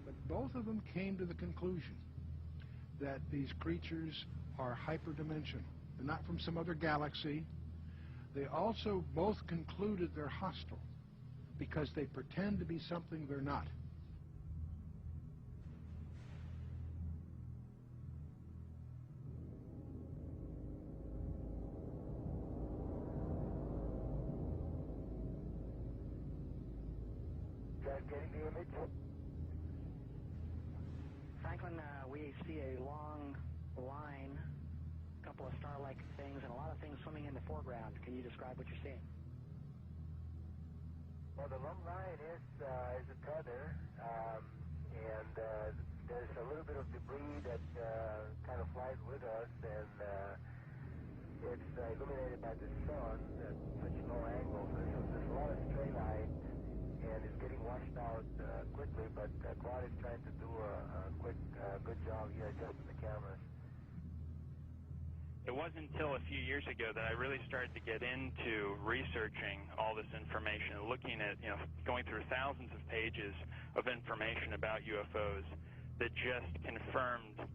But both of them came to the conclusion that these creatures are hyperdimensional. They're not from some other galaxy. They also both concluded they're hostile because they pretend to be something they're not. Guys getting the image? Franklin, we see a long line, a couple of star-like things, and a lot of things swimming in the foreground. Can you describe what you're seeing? Well, the long line is a tether, and there's a little bit of debris that kind of flies with us, and it's illuminated by the sun at such low angles. So there's a lot of stray light, and it's getting washed out quickly, but Quad is trying to do a quick, good job here adjusting the cameras. It wasn't until a few years ago that I really started to get into researching all this information, looking at, going through thousands of pages of information about UFOs that just confirmed,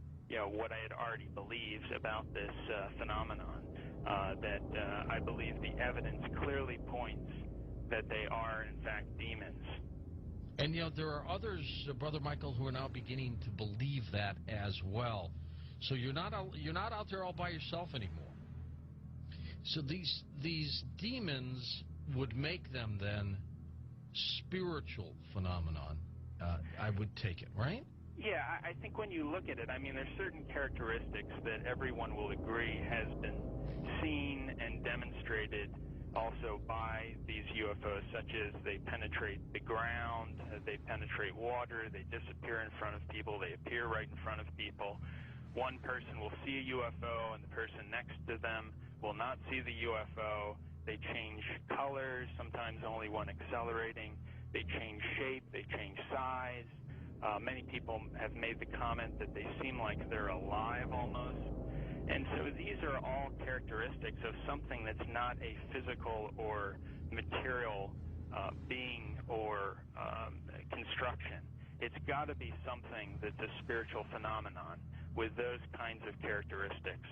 what I had already believed about this phenomenon. That I believe the evidence clearly points that they are, in fact, demons. And, there are others, Brother Michael, who are now beginning to believe that as well. So you're not out there all by yourself anymore. So these demons would make them then spiritual phenomenon. I would take it, right? Yeah, I think when you look at it, there's certain characteristics that everyone will agree has been seen and demonstrated also by these UFOs, such as they penetrate the ground, they penetrate water, they disappear in front of people, they appear right in front of people. One person will see a UFO and the person next to them will not see the UFO. They change colors, sometimes only one accelerating. They change shape, they change size. Many people have made the comment that they seem like they're alive almost. And so these are all characteristics of something that's not a physical or material being or construction. It's got to be something that's a spiritual phenomenon with those kinds of characteristics.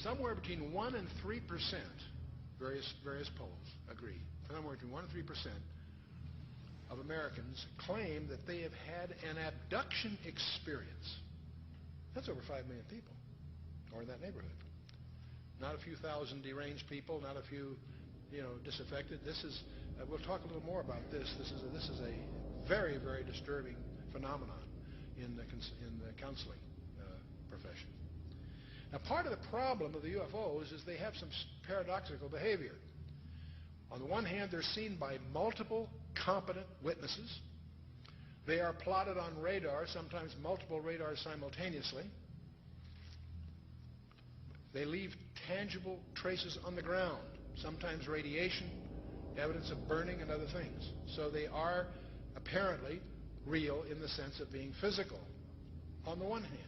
somewhere between 1 and 3%, various polls agree, somewhere between 1 and 3% of Americans claim that they have had an abduction experience. That's over 5 million people, or in that neighborhood. Not a few thousand deranged people, not a few, disaffected. This is, we'll talk a little more about this. This is a very, very disturbing phenomenon in the counseling profession. Now, part of the problem of the UFOs is they have some paradoxical behavior. On the one hand, they're seen by multiple competent witnesses. They are plotted on radar, sometimes multiple radars simultaneously. They leave tangible traces on the ground, sometimes radiation, evidence of burning, and other things. So they are apparently real in the sense of being physical, on the one hand.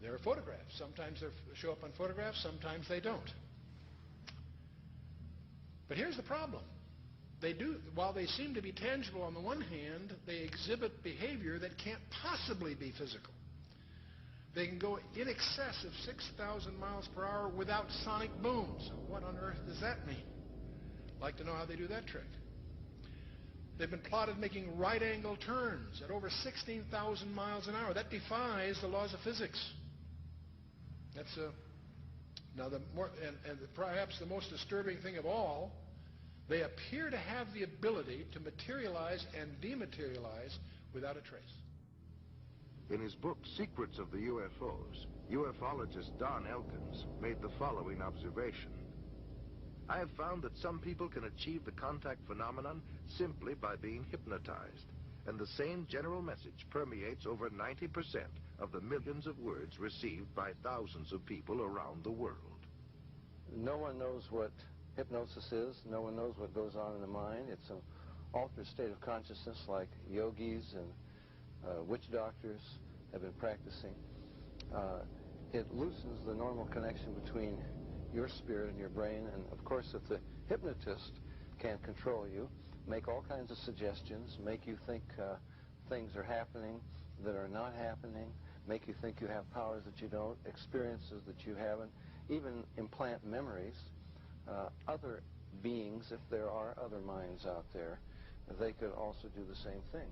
There are photographs. Sometimes they show up on photographs, sometimes they don't. But here's the problem. While they seem to be tangible on the one hand, they exhibit behavior that can't possibly be physical. They can go in excess of 6,000 miles per hour without sonic booms. What on earth does that mean? I'd like to know how they do that trick. They've been plotted making right-angle turns at over 16,000 miles an hour. That defies the laws of physics. That's perhaps the most disturbing thing of all, they appear to have the ability to materialize and dematerialize without a trace. In his book, Secrets of the UFOs, ufologist Don Elkins made the following observation. I have found that some people can achieve the contact phenomenon simply by being hypnotized, and the same general message permeates over 90% of the millions of words received by thousands of people around the world. No one knows what hypnosis is. No one knows what goes on in the mind. It's an altered state of consciousness like yogis and witch doctors have been practicing. It loosens the normal connection between your spirit and your brain, and of course if the hypnotist can control you, make all kinds of suggestions, make you think things are happening that are not happening, make you think you have powers that you don't, experiences that you haven't, even implant memories. Other beings, if there are other minds out there, they could also do the same thing.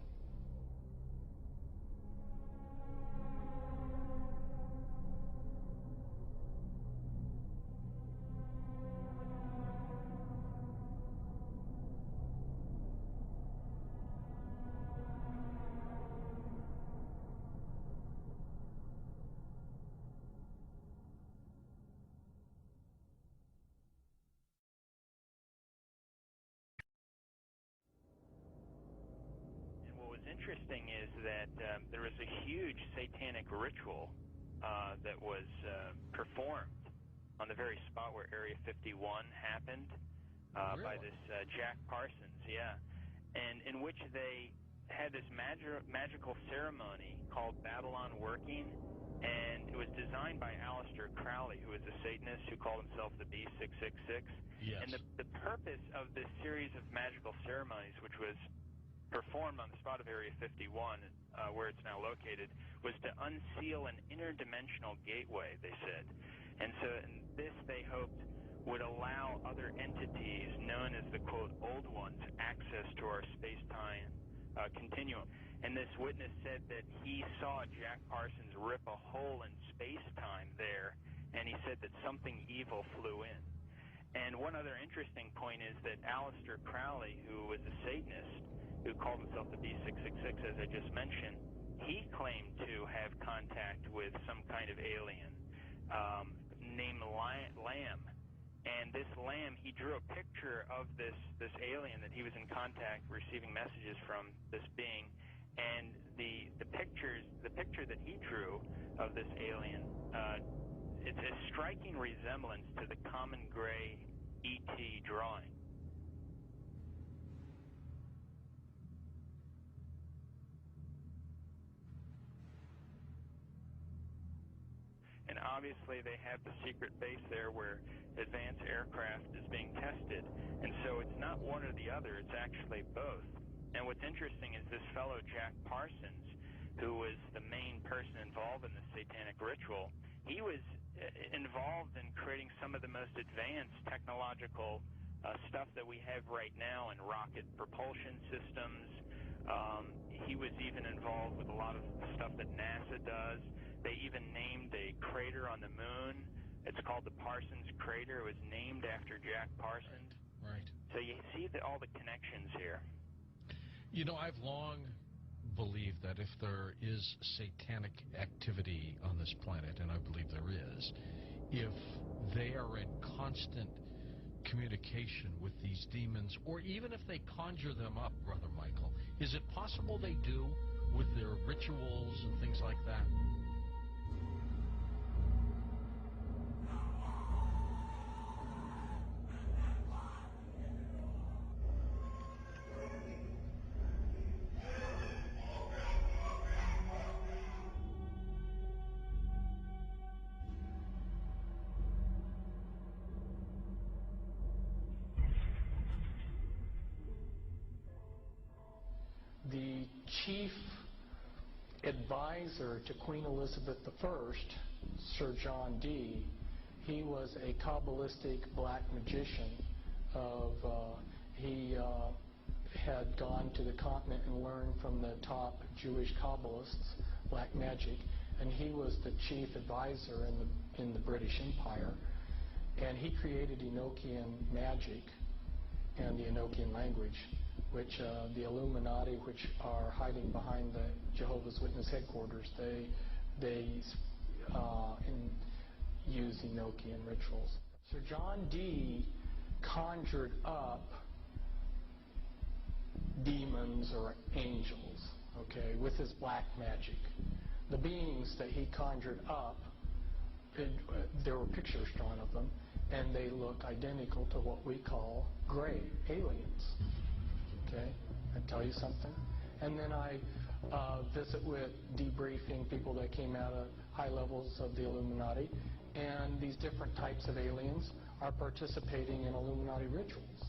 Interesting is that there was a huge satanic ritual that was performed on the very spot where Area 51 happened by this Jack Parsons, and in which they had this magical ceremony called Babylon Working, and it was designed by Aleister Crowley, who was a Satanist who called himself the B666. Yes. And the purpose of this series of magical ceremonies, which was performed on the spot of Area 51, where it's now located, was to unseal an interdimensional gateway, they said. And so this, they hoped, would allow other entities known as the, quote, old ones, access to our space-time continuum. And this witness said that he saw Jack Parsons rip a hole in space-time there, and he said that something evil flew in. And one other interesting point is that Aleister Crowley, who was a Satanist, who called himself the B666, as I just mentioned, he claimed to have contact with some kind of alien named Lamb. And this Lamb, he drew a picture of this alien that he was in contact, receiving messages from this being. And the picture that he drew of this alien, it's a striking resemblance to the common gray ET drawing. And obviously they have the secret base there where advanced aircraft is being tested. And so it's not one or the other, it's actually both. And what's interesting is this fellow Jack Parsons, who was the main person involved in the satanic ritual, he was involved in creating some of the most advanced technological stuff that we have right now in rocket propulsion systems. He was even involved with a lot of stuff that NASA does. They even named a crater on the moon. It's called the Parsons Crater. It was named after Jack Parsons. Right. So you see all the connections here. You know, I've long believed that if there is satanic activity on this planet, and I believe there is, if they are in constant communication with these demons, or even if they conjure them up, Brother Michael, is it possible they do with their rituals and things like that? The chief advisor to Queen Elizabeth I, Sir John Dee, he was a Kabbalistic black magician. He had gone to the continent and learned from the top Jewish Kabbalists black magic, and he was the chief advisor in the British Empire. And he created Enochian magic and the Enochian language, which the Illuminati, which are hiding behind the Jehovah's Witness headquarters, they use Enochian rituals. Sir John Dee conjured up demons or angels, okay, with his black magic. The beings that he conjured up, there were pictures drawn of them, and they look identical to what we call gray aliens. Okay, I tell you something. And then I visit with debriefing people that came out of high levels of the Illuminati, and these different types of aliens are participating in Illuminati rituals.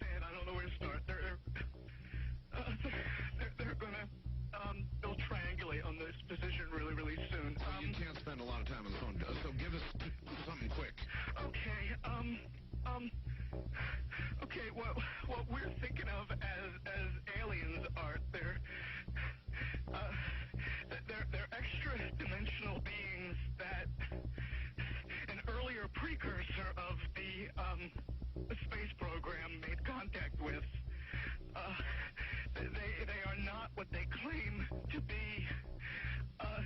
Man, I don't know where to start. They're gonna they'll triangulate on this position really, really soon. You can't spend a lot of time on the phone, so give us something quick. Okay, okay, what we're thinking of as aliens are they're extra-dimensional beings that an earlier precursor of the space program made contact with. They are not what they claim to be.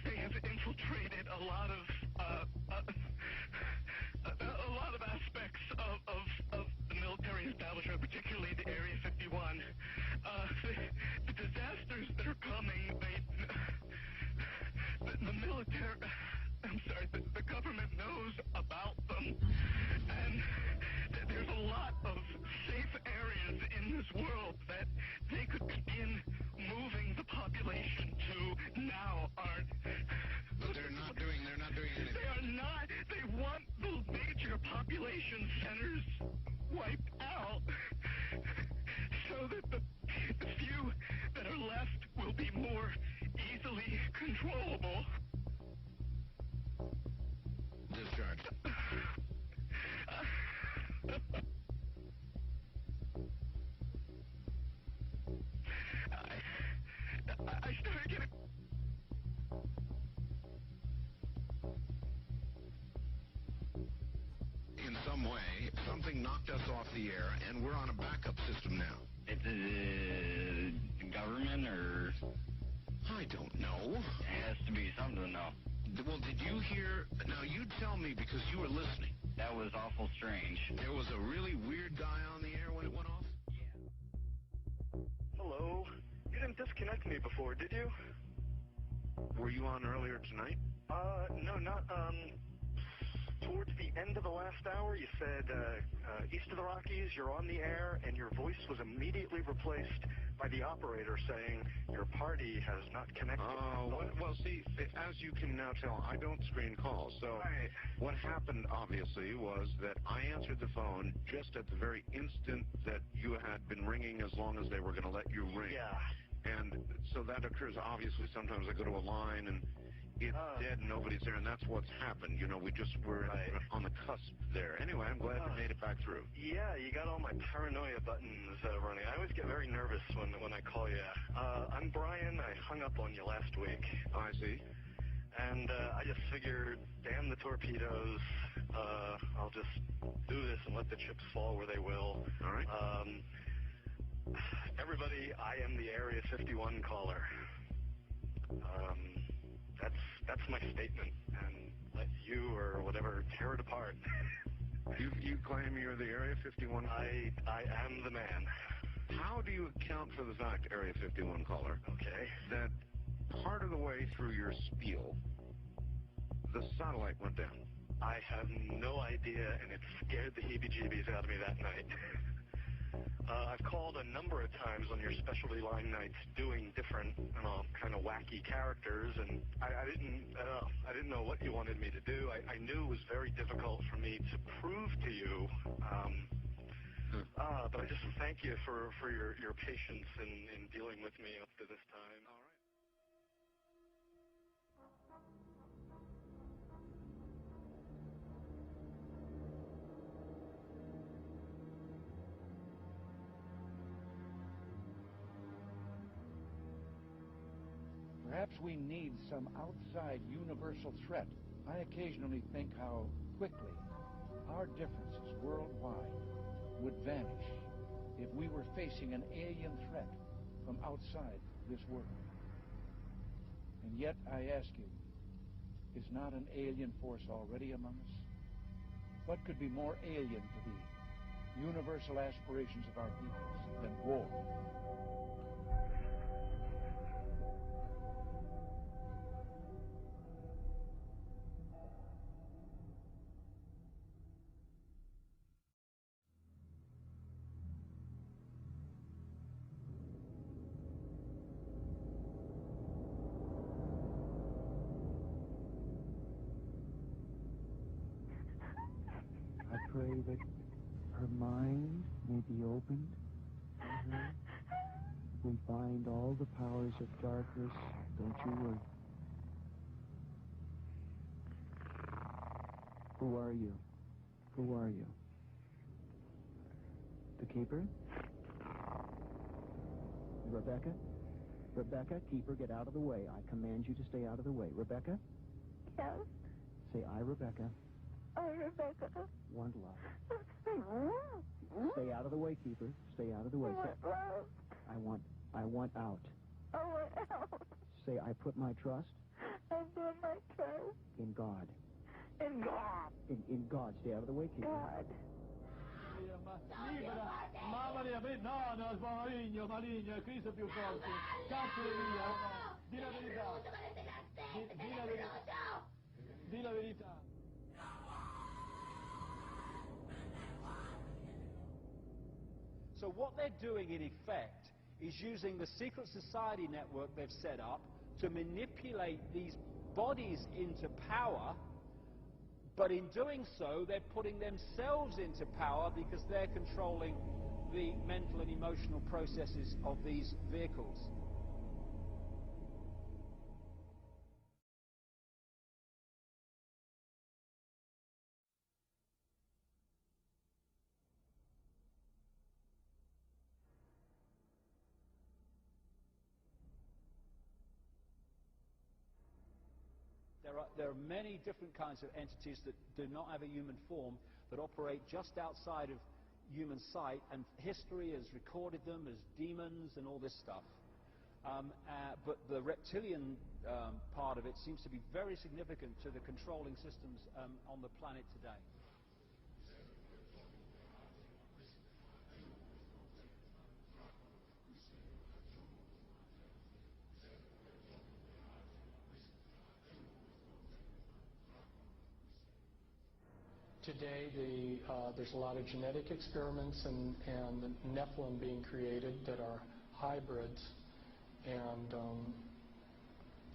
They have infiltrated a lot of aspects of the military establishment, particularly the Area 51. The disasters that are coming, the military, I'm sorry, the government knows about them, and there's a lot of safe areas in this world that they could begin moving the population to now aren't. But they're not doing anything. They are not. They want the major population centers wiped out so that the few that are left will be more easily controllable. Discharge. I started getting... In some way, something knocked us off the air, and we're on a backup system now. It's the government, or... I don't know. It has to be something, though. Well, did you hear... Now, you tell me, because you were listening. That was awful strange. There was a really weird guy on the air when it went off? Yeah. Hello? You didn't disconnect me before, did you? Were you on earlier tonight? No, not, towards the end of the last hour, you said, east of the Rockies, you're on the air, and your voice was immediately replaced by the operator saying, your party has not connected. Oh, well, see, as you can now tell, I don't screen calls. So what happened, obviously, was that I answered the phone just at the very instant that you had been ringing as long as they were going to let you ring. Yeah. And so that occurs, obviously, sometimes I go to a line and it's dead and nobody's there, and that's what's happened. You know, we just were on the cusp there. Anyway, I'm glad you made it back through. Yeah, you got all my paranoia buttons running. I always get very nervous when I call you. I'm Brian. I hung up on you last week. I see. And I just figured, damn the torpedoes. I'll just do this and let the chips fall where they will. All right. Everybody, I am the Area 51 caller. That's my statement, and let you or whatever tear it apart. You claim you're the Area 51? I am the man. How do you account for the fact, Area 51 caller, okay, that part of the way through your spiel, the satellite went down? I have no idea, and it scared the heebie-jeebies out of me that night. I've called a number of times on your specialty line nights doing different, kind of wacky characters, and I didn't know what you wanted me to do. I knew it was very difficult for me to prove to you, but I just thank you for your patience in dealing with me up to this time. All right. Perhaps we need some outside universal threat. I occasionally think how quickly our differences worldwide would vanish if we were facing an alien threat from outside this world. And yet, I ask you, is not an alien force already among us? What could be more alien to the universal aspirations of our peoples than war? I pray that her mind may be opened to her. We bind all the powers of darkness. Don't you worry. Who are you? Who are you? The Keeper? Rebecca? Rebecca, Keeper, get out of the way. I command you to stay out of the way. Rebecca? Yes? Say, I, Rebecca, Oh, Rebecca. want love. Stay out of the way, Keeper. Stay out of the way. I want love. I want out. I want out. Say, I put my trust I put my trust in God. in God. In God. Stay out of the way, Keeper. God. Libera, mamma mia, no, no, maligno, maligno, è Cristo più forte. Cacciale via. Di la verità. Di la verità. Di la verità. So what they're doing, in effect, is using the secret society network they've set up to manipulate these bodies into power, but in doing so, they're putting themselves into power because they're controlling the mental and emotional processes of these vehicles. There are many different kinds of entities that do not have a human form, that operate just outside of human sight, and history has recorded them as demons and all this stuff. But the reptilian part of it seems to be very significant to the controlling systems on the planet today. Today, there's a lot of genetic experiments and Nephilim being created that are hybrids, and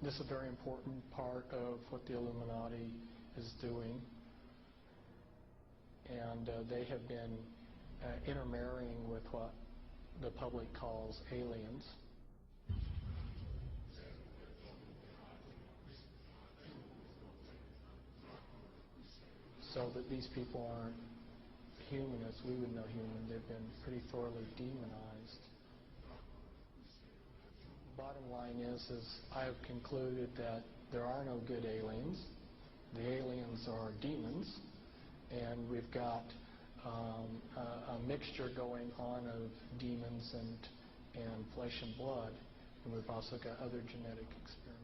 this is a very important part of what the Illuminati is doing. And they have been intermarrying with what the public calls aliens. So that these people aren't human as we would know human. They've been pretty thoroughly demonized. Bottom line is I have concluded that there are no good aliens. The aliens are demons, and we've got a mixture going on of demons and flesh and blood, and we've also got other genetic experiments.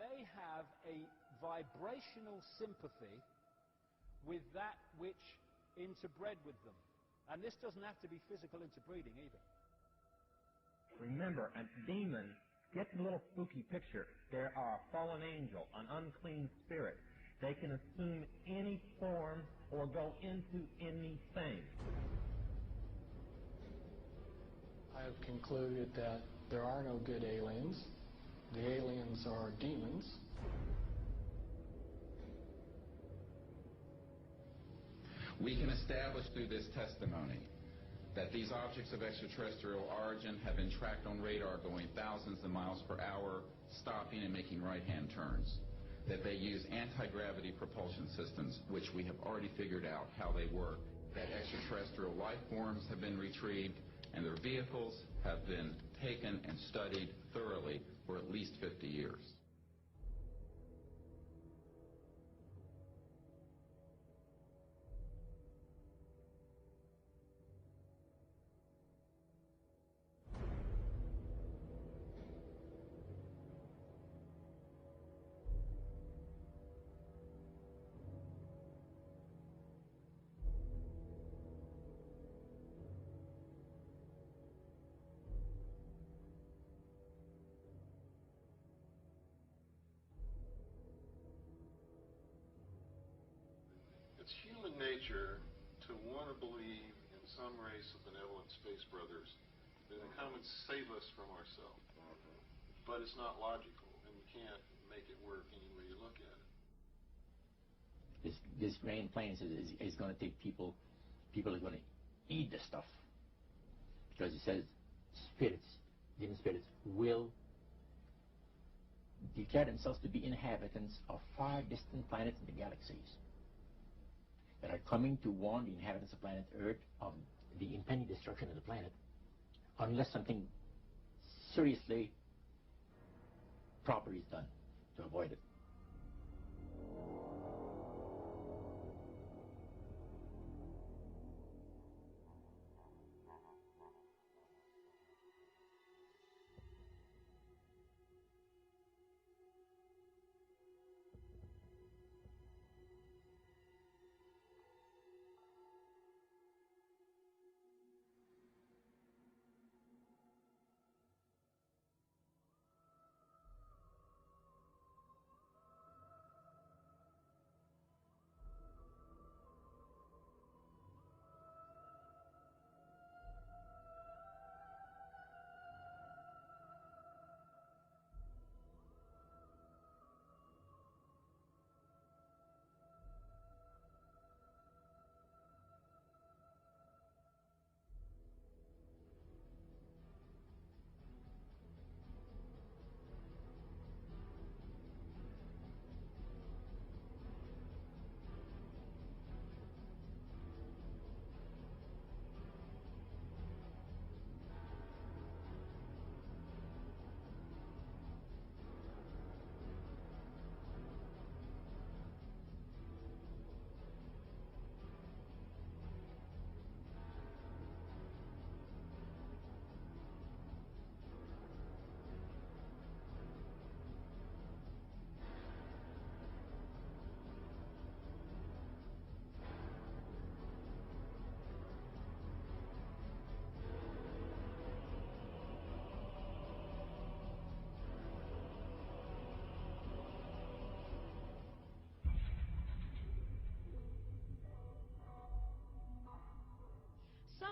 They have a vibrational sympathy with that which interbred with them. And this doesn't have to be physical interbreeding either. Remember, a demon, get a little spooky picture. There are a fallen angel, an unclean spirit. They can assume any form or go into anything. I have concluded that there are no good aliens. The aliens are demons. We can establish through this testimony that these objects of extraterrestrial origin have been tracked on radar going thousands of miles per hour, stopping and making right-hand turns. That they use anti-gravity propulsion systems, which we have already figured out how they work. That extraterrestrial life forms have been retrieved, and their vehicles have been taken and studied thoroughly for at least 50 years. It's human nature to want to believe in some race of benevolent space brothers that will come and save us from ourselves. But it's not logical, and you can't make it work any way you look at it. This grand plan is going to take people are going to eat the stuff. Because it says spirits, demon spirits, will declare themselves to be inhabitants of far distant planets in the galaxies that are coming to warn the inhabitants of planet Earth of the impending destruction of the planet unless something seriously proper is done to avoid it.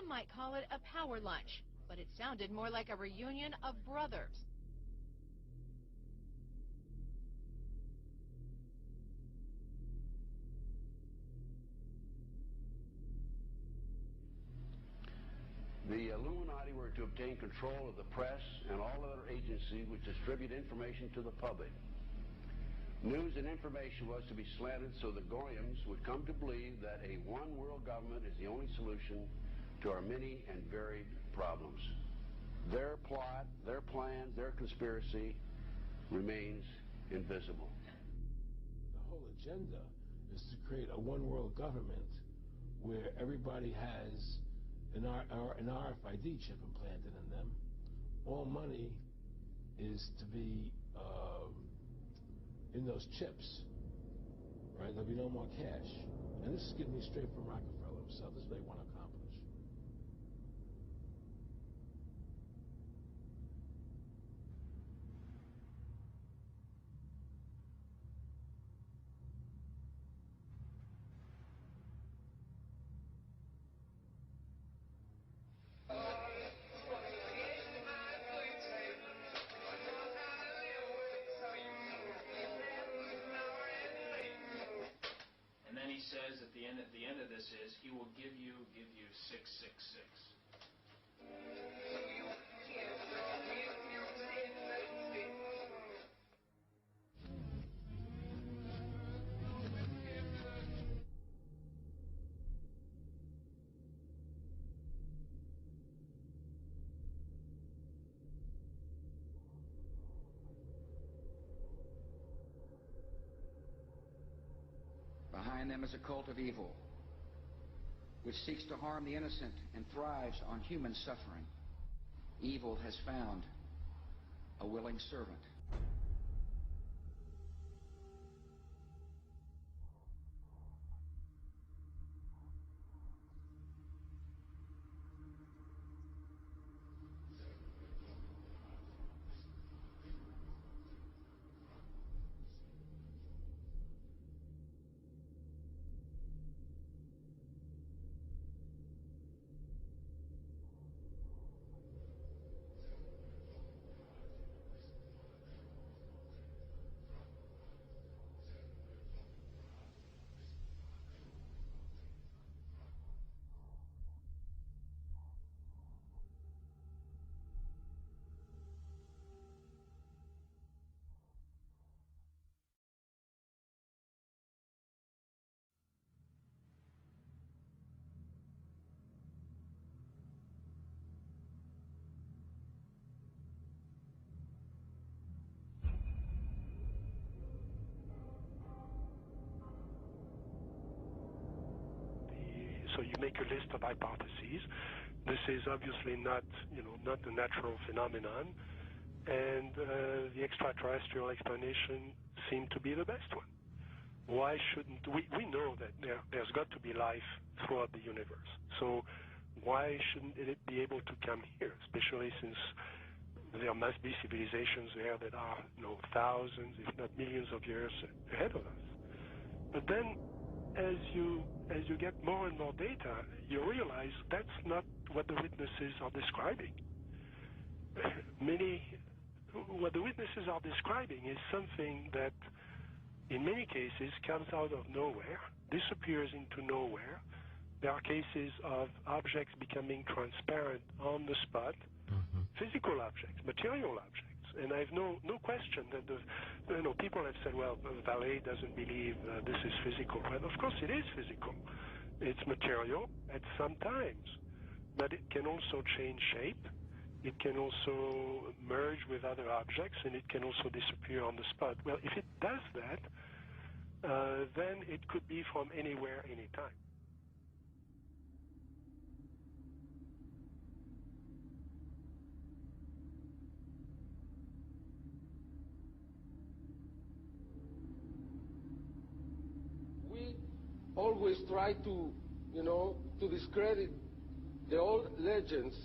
Some might call it a power lunch, but it sounded more like a reunion of brothers. The Illuminati were to obtain control of the press and all other agencies which distribute information to the public. News and information was to be slanted so the Goyams would come to believe that a one-world government is the only solution to our many and varied problems. Their plot, their plans, their conspiracy remains invisible. The whole agenda is to create a one-world government where everybody has an RFID chip implanted in them. All money is to be in those chips, right? There'll be no more cash. And this is getting me straight from Rockefeller himself. This is what they want to accomplish. He says at the end of this is he will give you 666. Behind them is a cult of evil, which seeks to harm the innocent and thrives on human suffering. Evil has found a willing servant. So you make a list of hypotheses. This is obviously not a natural phenomenon, and the extraterrestrial explanation seemed to be the best one. Why shouldn't we know that there's got to be life throughout the universe? So why shouldn't it be able to come here, especially since there must be civilizations there that are thousands, if not millions of years ahead of us? But then as you get more and more data, you realize that's not what the witnesses are describing. What the witnesses are describing is something that, in many cases, comes out of nowhere, disappears into nowhere. There are cases of objects becoming transparent on the spot, physical objects, material objects. And I have no question that people have said, well, Vallée doesn't believe this is physical. Well, of course it is physical. It's material at some times, but it can also change shape. It can also merge with other objects, and it can also disappear on the spot. Well, if it does that, then it could be from anywhere, anytime. Always try to, to discredit the old legends,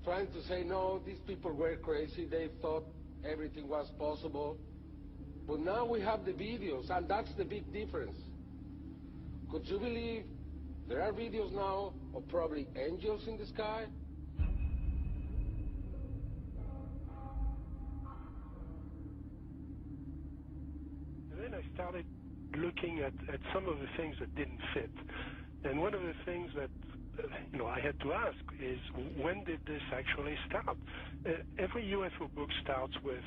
trying to say, no, these people were crazy, they thought everything was possible. But now we have the videos, and that's the big difference. Could you believe There are videos now of probably angels in the sky. And then I started looking at some of the things that didn't fit. And one of the things that I had to ask is, when did this actually start? Every UFO book starts with,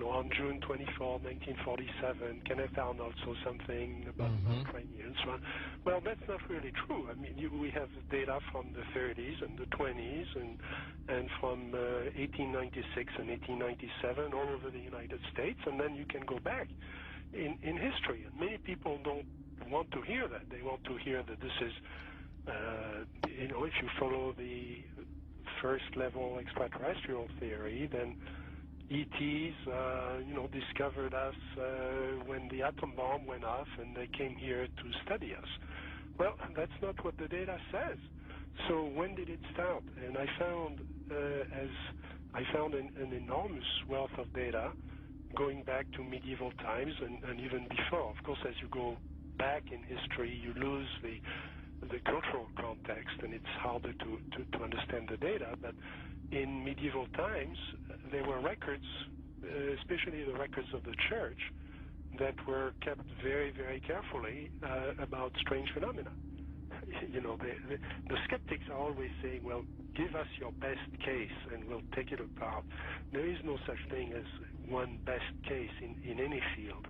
on June 24, 1947, Kenneth Arnold saw something about cranium and so on. Well, that's not really true. I mean, we have data from the 30s and the 20s and from 1896 and 1897 all over the United States, and then you can go back in history. And many people don't want to hear that. They want to hear that this is, if you follow the first-level extraterrestrial theory, then ETs, discovered us when the atom bomb went off and they came here to study us. Well, that's not what the data says. So when did it start? And I found, an enormous wealth of data going back to medieval times and even before. Of course, as you go back in history, you lose the cultural context, and it's harder to understand the data. But in medieval times, there were records, especially the records of the church, that were kept very, very carefully about strange phenomena. The skeptics are always saying, well, give us your best case and we'll take it apart. There is no such thing as one best case in any field.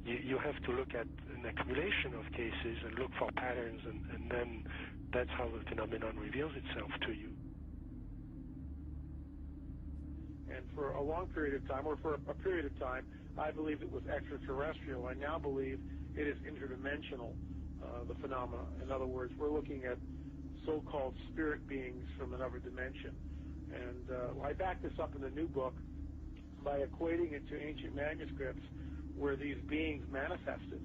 You have to look at an accumulation of cases and look for patterns, and then that's how the phenomenon reveals itself to you. And for a long period of time, or for a period of time, I believed it was extraterrestrial. I now believe it is interdimensional, the phenomena. In other words, we're looking at so-called spirit beings from another dimension. And I back this up in the new book by equating it to ancient manuscripts where these beings manifested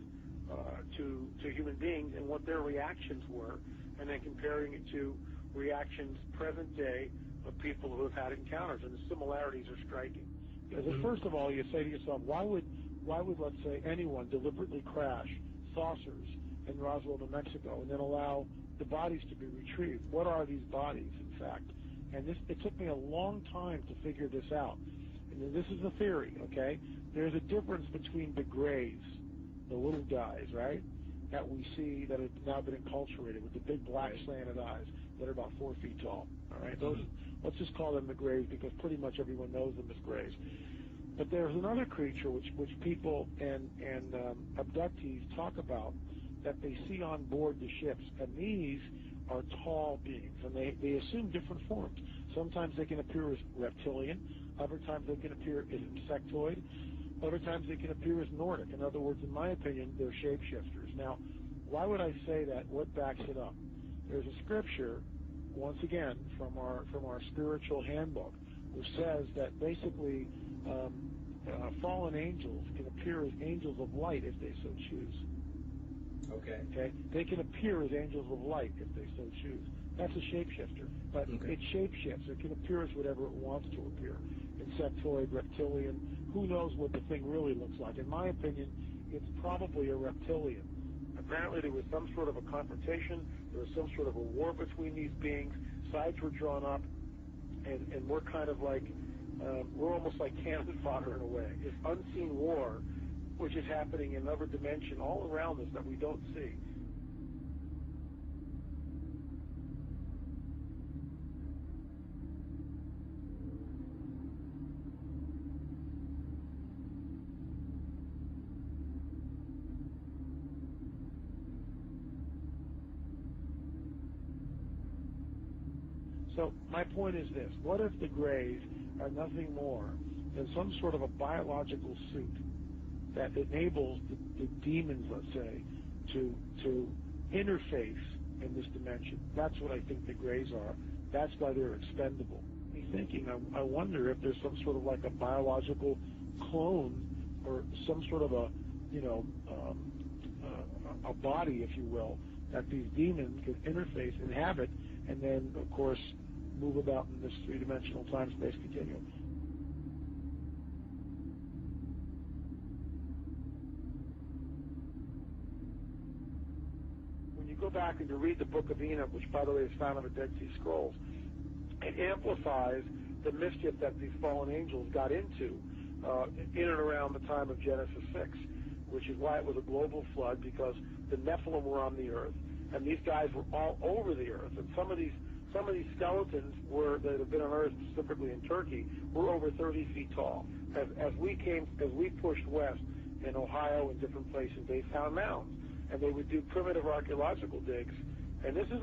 to human beings and what their reactions were, and then comparing it to reactions present day of people who have had encounters, and the similarities are striking. Because first of all, you say to yourself, why would let's say anyone deliberately crash saucers in Roswell, New Mexico, and then allow the bodies to be retrieved? What are these bodies, in fact? And it took me a long time to figure this out. And this is a theory, okay? There's a difference between the grays, the little guys, right, that we see that have now been enculturated with the big black slanted eyes that are about 4 feet tall, all right? Those, let's just call them the grays because pretty much everyone knows them as grays. But there's another creature which people and abductees talk about that they see on board the ships, and these are tall beings, and they assume different forms. Sometimes they can appear as reptilian, other times they can appear as insectoid, other times they can appear as Nordic. In other words, in my opinion, they're shapeshifters. Now, why would I say that? What backs it up? There's a scripture, once again, from our spiritual handbook, which says that basically fallen angels can appear as angels of light if they so choose. Okay? They can appear as angels of light if they so choose. That's a shapeshifter. But it shapeshifts. It can appear as whatever it wants to appear. Insectoid, reptilian, who knows what the thing really looks like. In my opinion, it's probably a reptilian. Apparently there was some sort of a confrontation, there was some sort of a war between these beings, sides were drawn up, and we're kind of like, we're almost like cannon fodder in a way. This unseen war, which is happening in another dimension all around us that we don't see. So my point is this. What if the grays are nothing more than some sort of a biological suit that enables the demons, let's say, to interface in this dimension? That's what I think the grays are. That's why they're expendable. Me thinking, I wonder if there's some sort of like a biological clone or some sort of a body, if you will, that these demons could interface, inhabit, and then, of course, move about in this three-dimensional time-space continuum. When you you go back and you read the Book of Enoch, which, by the way, is found in the Dead Sea Scrolls, it amplifies the mischief that these fallen angels got into in and around the time of Genesis 6, which is why it was a global flood, because the Nephilim were on the earth, and these guys were all over the earth. And some of these skeletons that have been unearthed, specifically in Turkey, were over 30 feet tall. As we pushed west in Ohio and different places, they found mounds, and they would do primitive archaeological digs. And this is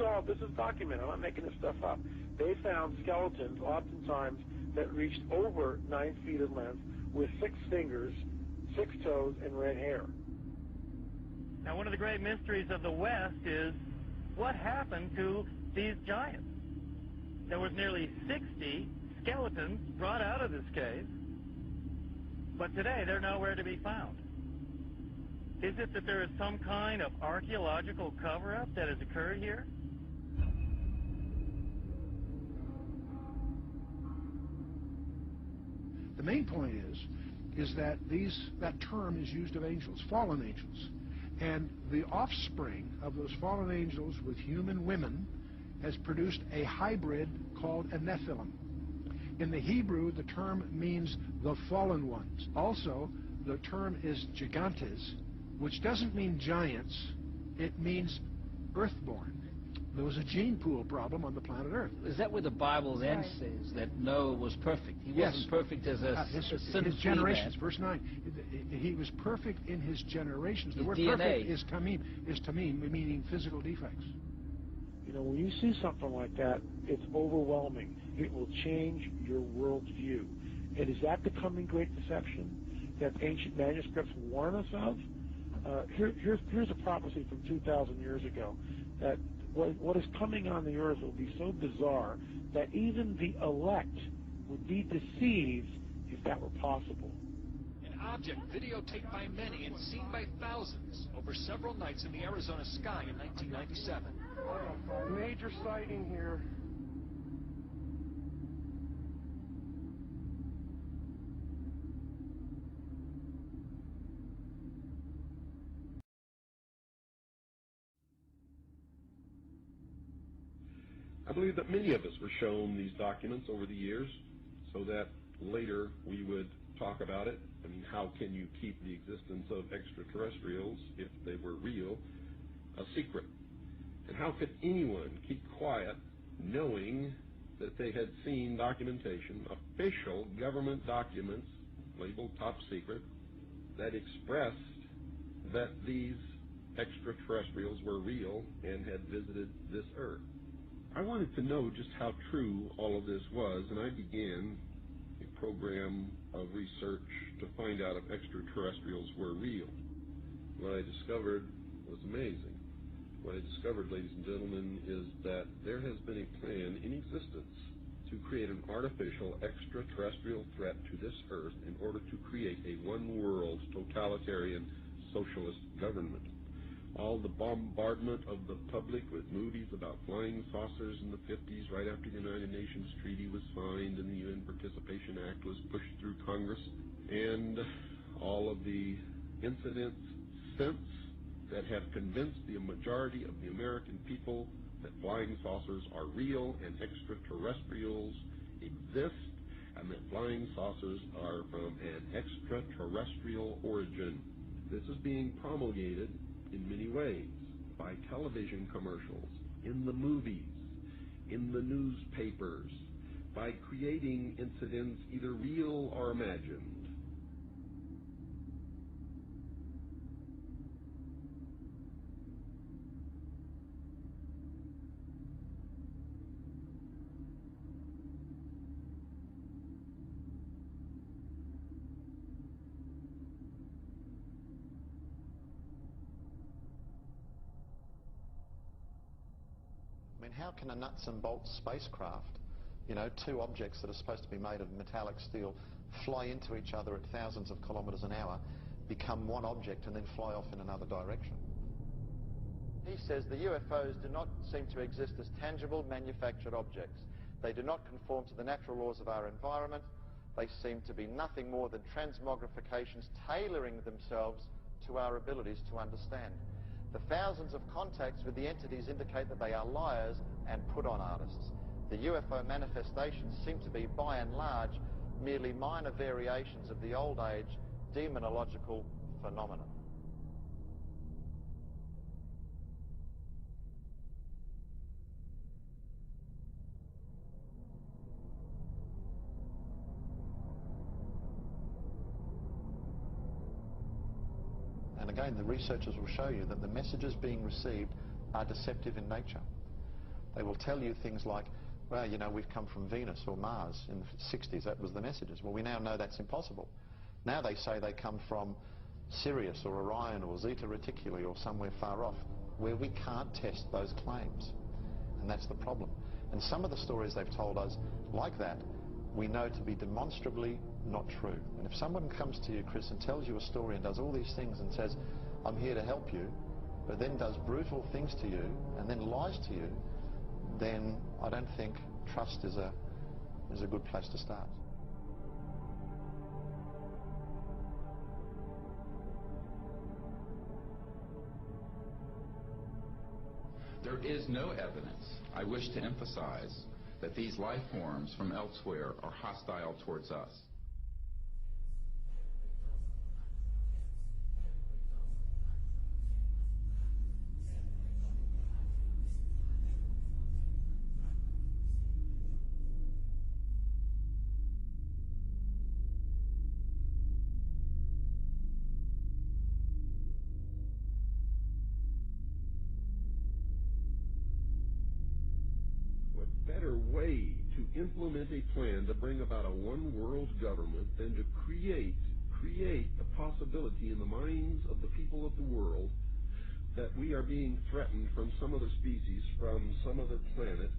documented. I'm not making this stuff up. They found skeletons, oftentimes, that reached over 9 feet in length, with 6 fingers, 6 toes, and red hair. Now, one of the great mysteries of the West is what happened to these giants. There was nearly 60 skeletons brought out of this cave, but today they're nowhere to be found. Is it that there is some kind of archaeological cover-up that has occurred here? The main point is that that term is used of angels, fallen angels. And the offspring of those fallen angels with human women has produced a hybrid called a Nephilim. In the Hebrew, the term means the fallen ones. Also, the term is gigantes, which doesn't mean giants, it means earthborn. There was a gene pool problem on the planet Earth. Is that where the Bible then says that Noah was perfect? He wasn't perfect as his generations, verse 9. He was perfect in his generations. The word DNA. Perfect is tamim, meaning physical defects. You know, when you see something like that, it's overwhelming. It will change your worldview. And is that the coming great deception that ancient manuscripts warn us of? Here's a prophecy from 2,000 years ago, that what is coming on the earth will be so bizarre that even the elect would be deceived if that were possible. An object videotaped by many and seen by thousands over several nights in the Arizona sky in 1997. Major sighting here. I believe that many of us were shown these documents over the years so that later we would talk about it. I mean, how can you keep the existence of extraterrestrials, if they were real, a secret? And how could anyone keep quiet knowing that they had seen documentation, official government documents labeled top secret, that expressed that these extraterrestrials were real and had visited this earth? I wanted to know just how true all of this was, and I began a program of research to find out if extraterrestrials were real. What I discovered was amazing. What I discovered, ladies and gentlemen, is that there has been a plan in existence to create an artificial extraterrestrial threat to this earth in order to create a one-world totalitarian socialist government. All the bombardment of the public with movies about flying saucers in the 50s, right after the United Nations Treaty was signed and the UN Participation Act was pushed through Congress, and all of the incidents since that have convinced the majority of the American people that flying saucers are real and extraterrestrials exist, and that flying saucers are from an extraterrestrial origin. This is being promulgated in many ways, by television commercials, in the movies, in the newspapers, by creating incidents either real or imagined. I mean, how can a nuts and bolts spacecraft, you know, two objects that are supposed to be made of metallic steel, fly into each other at thousands of kilometers an hour, become one object and then fly off in another direction? He says the UFOs do not seem to exist as tangible manufactured objects. They do not conform to the natural laws of our environment. They seem to be nothing more than transmogrifications tailoring themselves to our abilities to understand. The thousands of contacts with the entities indicate that they are liars and put-on artists. The UFO manifestations seem to be, by and large, merely minor variations of the old-age demonological phenomenon. And again, the researchers will show you that the messages being received are deceptive in nature. They will tell you things like, well, you know, we've come from Venus or Mars. In the 60s, that was the messages. Well, we now know that's impossible. Now they say they come from Sirius or Orion or Zeta Reticuli or somewhere far off, where we can't test those claims. And that's the problem. And some of the stories they've told us, like that, we know to be demonstrably not true. And if someone comes to you, Chris, and tells you a story and does all these things and says, I'm here to help you, but then does brutal things to you and then lies to you, then I don't think trust is a good place to start. There is no evidence, I wish to emphasize, that these life forms from elsewhere are hostile towards us. Better way to implement a plan to bring about a one-world government than to create the possibility in the minds of the people of the world that we are being threatened from some other species, from some other planet,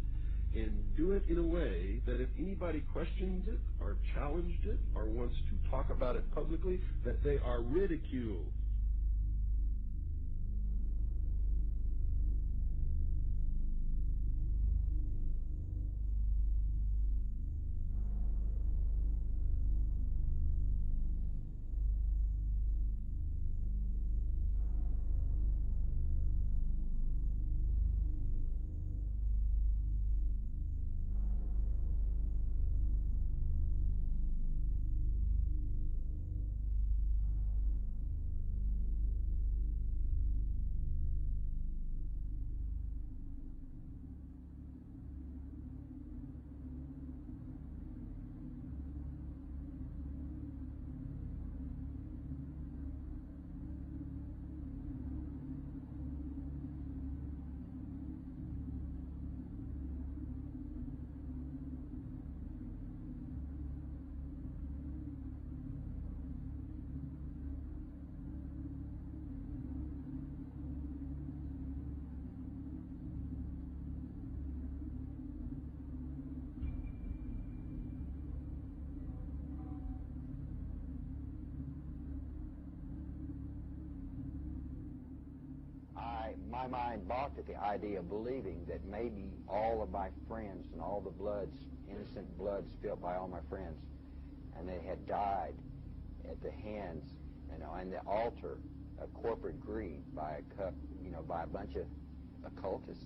and do it in a way that if anybody questions it or challenged it or wants to talk about it publicly, that they are ridiculed. My mind balked at the idea of believing that maybe all of my friends and all the bloods, innocent blood spilled by all my friends, and they had died at the hands, on the altar of corporate greed by a bunch of occultists.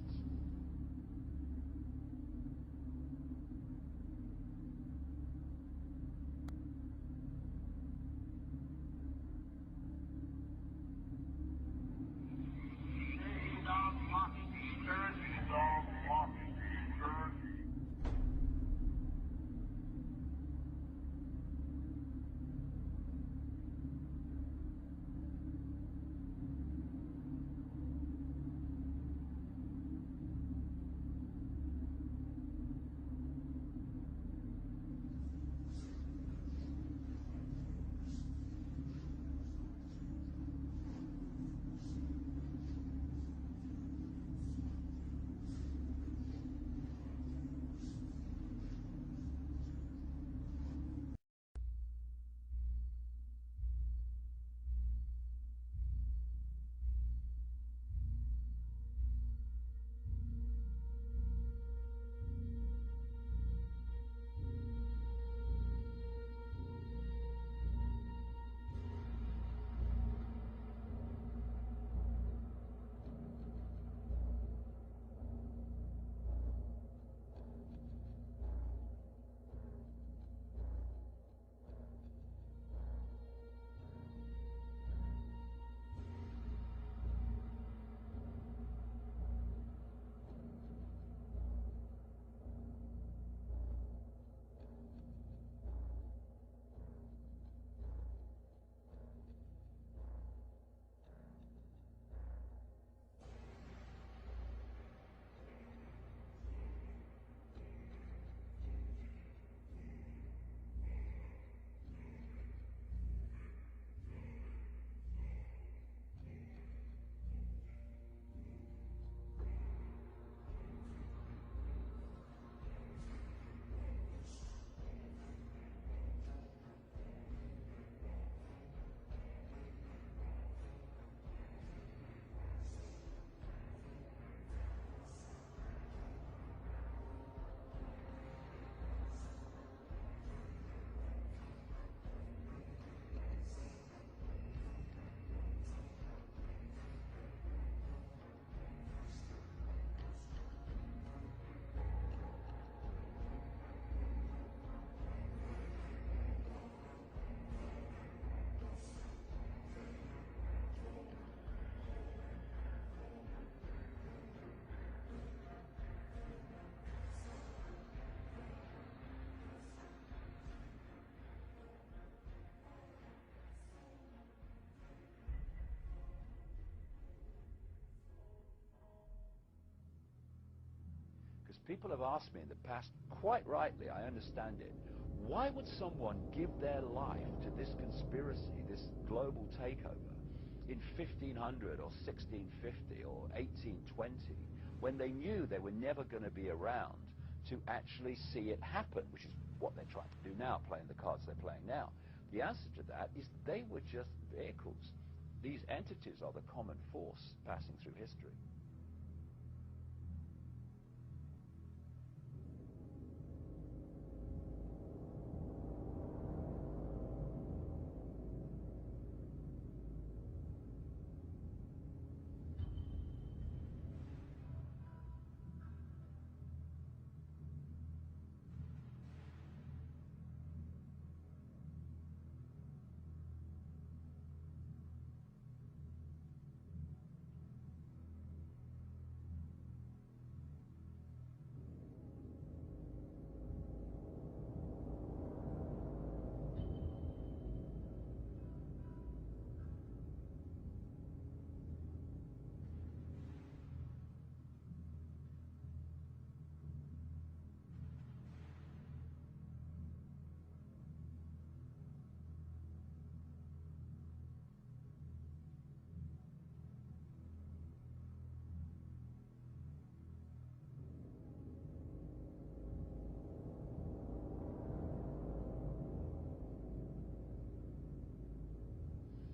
People have asked me in the past, quite rightly, I understand it, why would someone give their life to this conspiracy, this global takeover, in 1500 or 1650 or 1820, when they knew they were never going to be around to actually see it happen, which is what they're trying to do now, playing the cards they're playing now? The answer to that is they were just vehicles. These entities are the common force passing through history.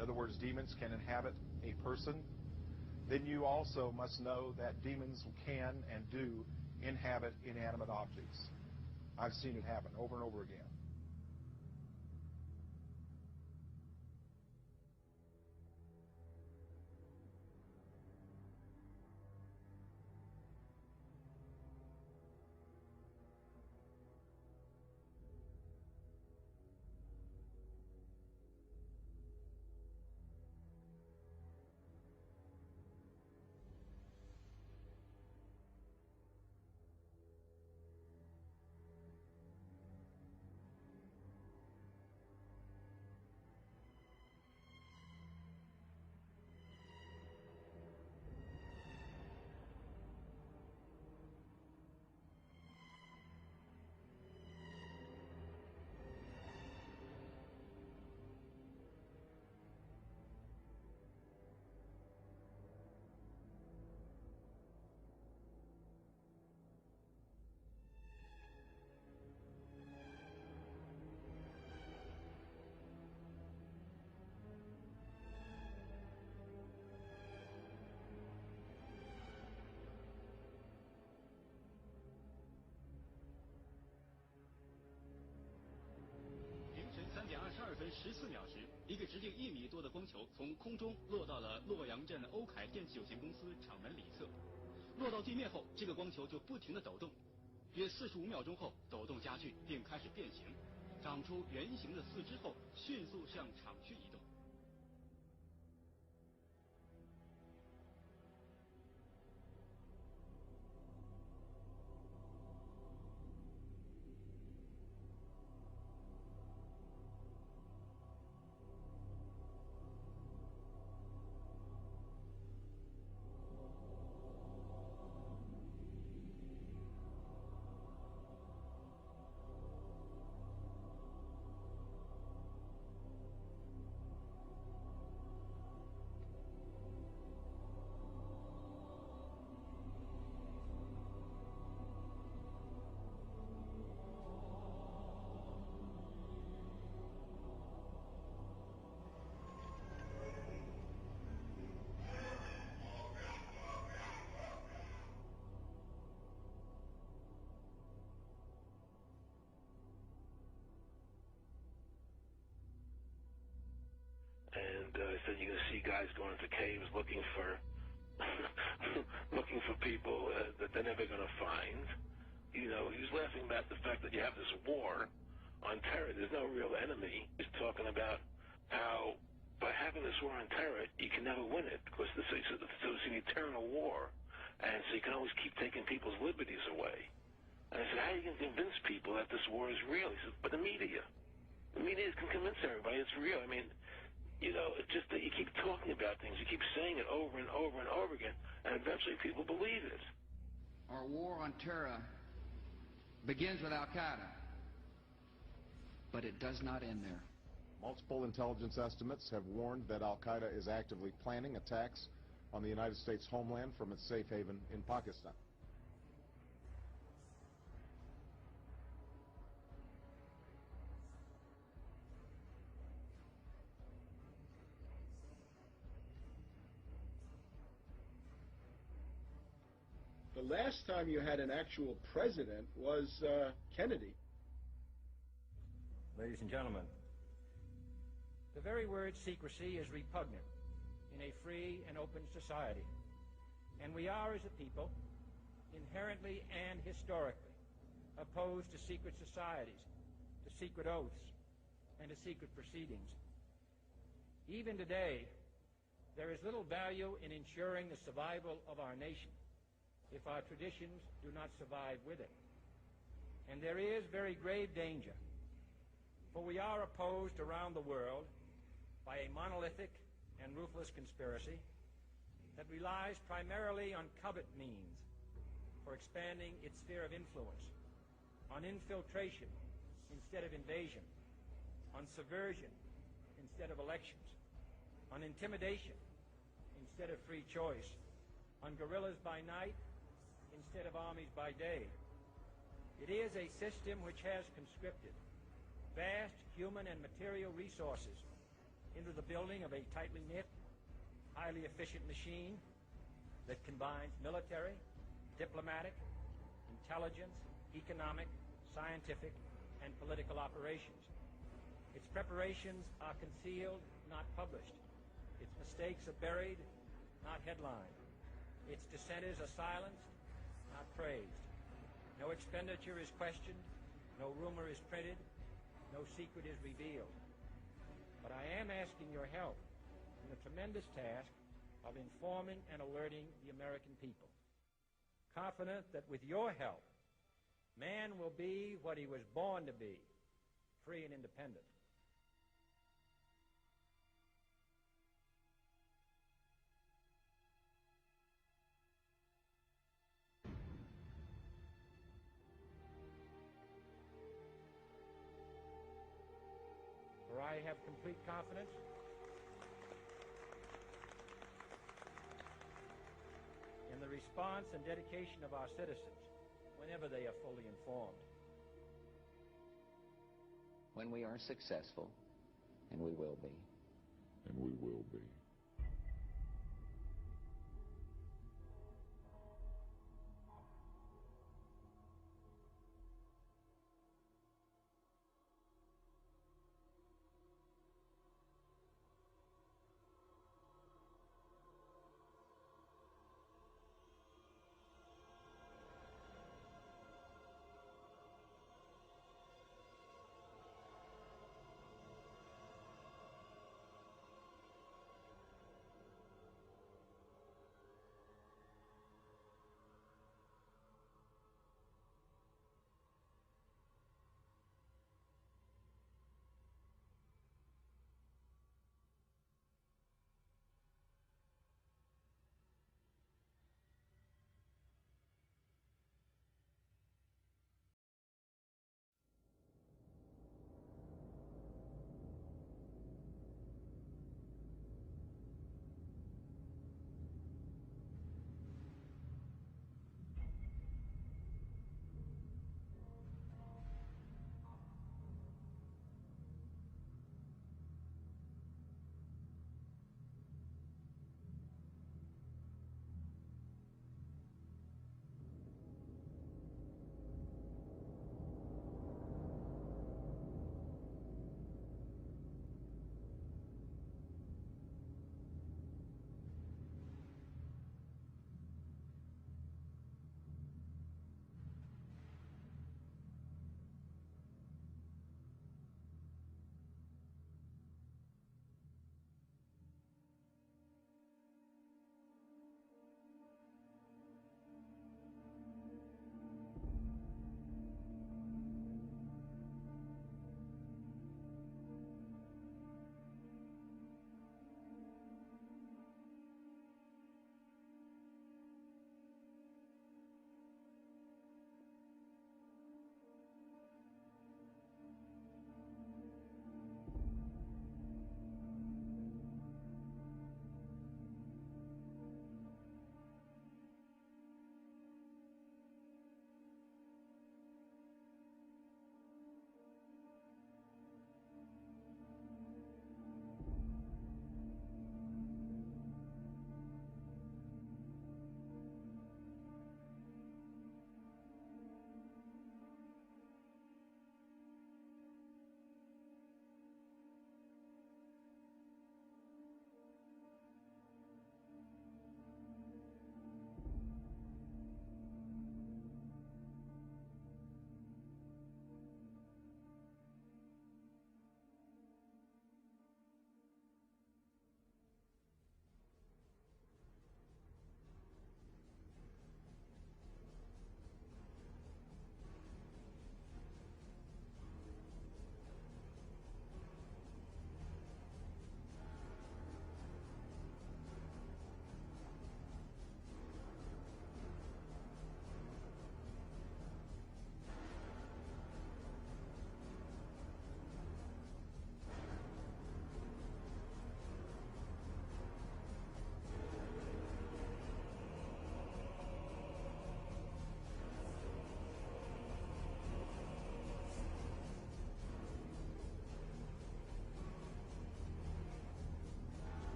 in other words, demons can inhabit a person, then you also must know that demons can and do inhabit inanimate objects. I've seen it happen over and over again.3:22分14秒时，一个直径1米多的光球从空中落到了洛阳镇欧凯电器有限公司厂门里侧。落到地面后，这个光球就不停地抖动，约45秒钟后，抖动加剧并开始变形，长出圆形的四肢后，迅速向厂区移动。And so you're going to see guys going into caves looking for looking for people that they're never going to find. You know, he was laughing about the fact that you have this war on terror. There's no real enemy. He's talking about how by having this war on terror, you can never win it because it's an eternal war. And so you can always keep taking people's liberties away. And I said, how are you going to convince people that this war is real? He said, but the media can convince everybody it's real. I mean, you know, it's just that you keep talking about things, you keep saying it over and over and over again, and eventually people believe it. Our war on terror begins with Al-Qaeda, but it does not end there. Multiple intelligence estimates have warned that Al-Qaeda is actively planning attacks on the United States homeland from its safe haven in Pakistan. The last time you had an actual president was Kennedy. Ladies and gentlemen, the very word secrecy is repugnant in a free and open society. And we are, as a people, inherently and historically opposed to secret societies, to secret oaths, and to secret proceedings. Even today, there is little value in ensuring the survival of our nation if our traditions do not survive with it. And there is very grave danger, for we are opposed around the world by a monolithic and ruthless conspiracy that relies primarily on covert means for expanding its sphere of influence, on infiltration instead of invasion, on subversion instead of elections, on intimidation instead of free choice, on guerrillas by night instead of armies by day. It is a system which has conscripted vast human and material resources into the building of a tightly knit, highly efficient machine that combines military, diplomatic, intelligence, economic, scientific, and political operations. Its preparations are concealed, not published. Its mistakes are buried, not headlined. Its dissenters are silenced, not praised. No expenditure is questioned, no rumor is printed, no secret is revealed. But I am asking your help in the tremendous task of informing and alerting the American people, confident that with your help, man will be what he was born to be, free and independent. For I have complete confidence in the response and dedication of our citizens whenever they are fully informed. When we are successful, and we will be. And we will be.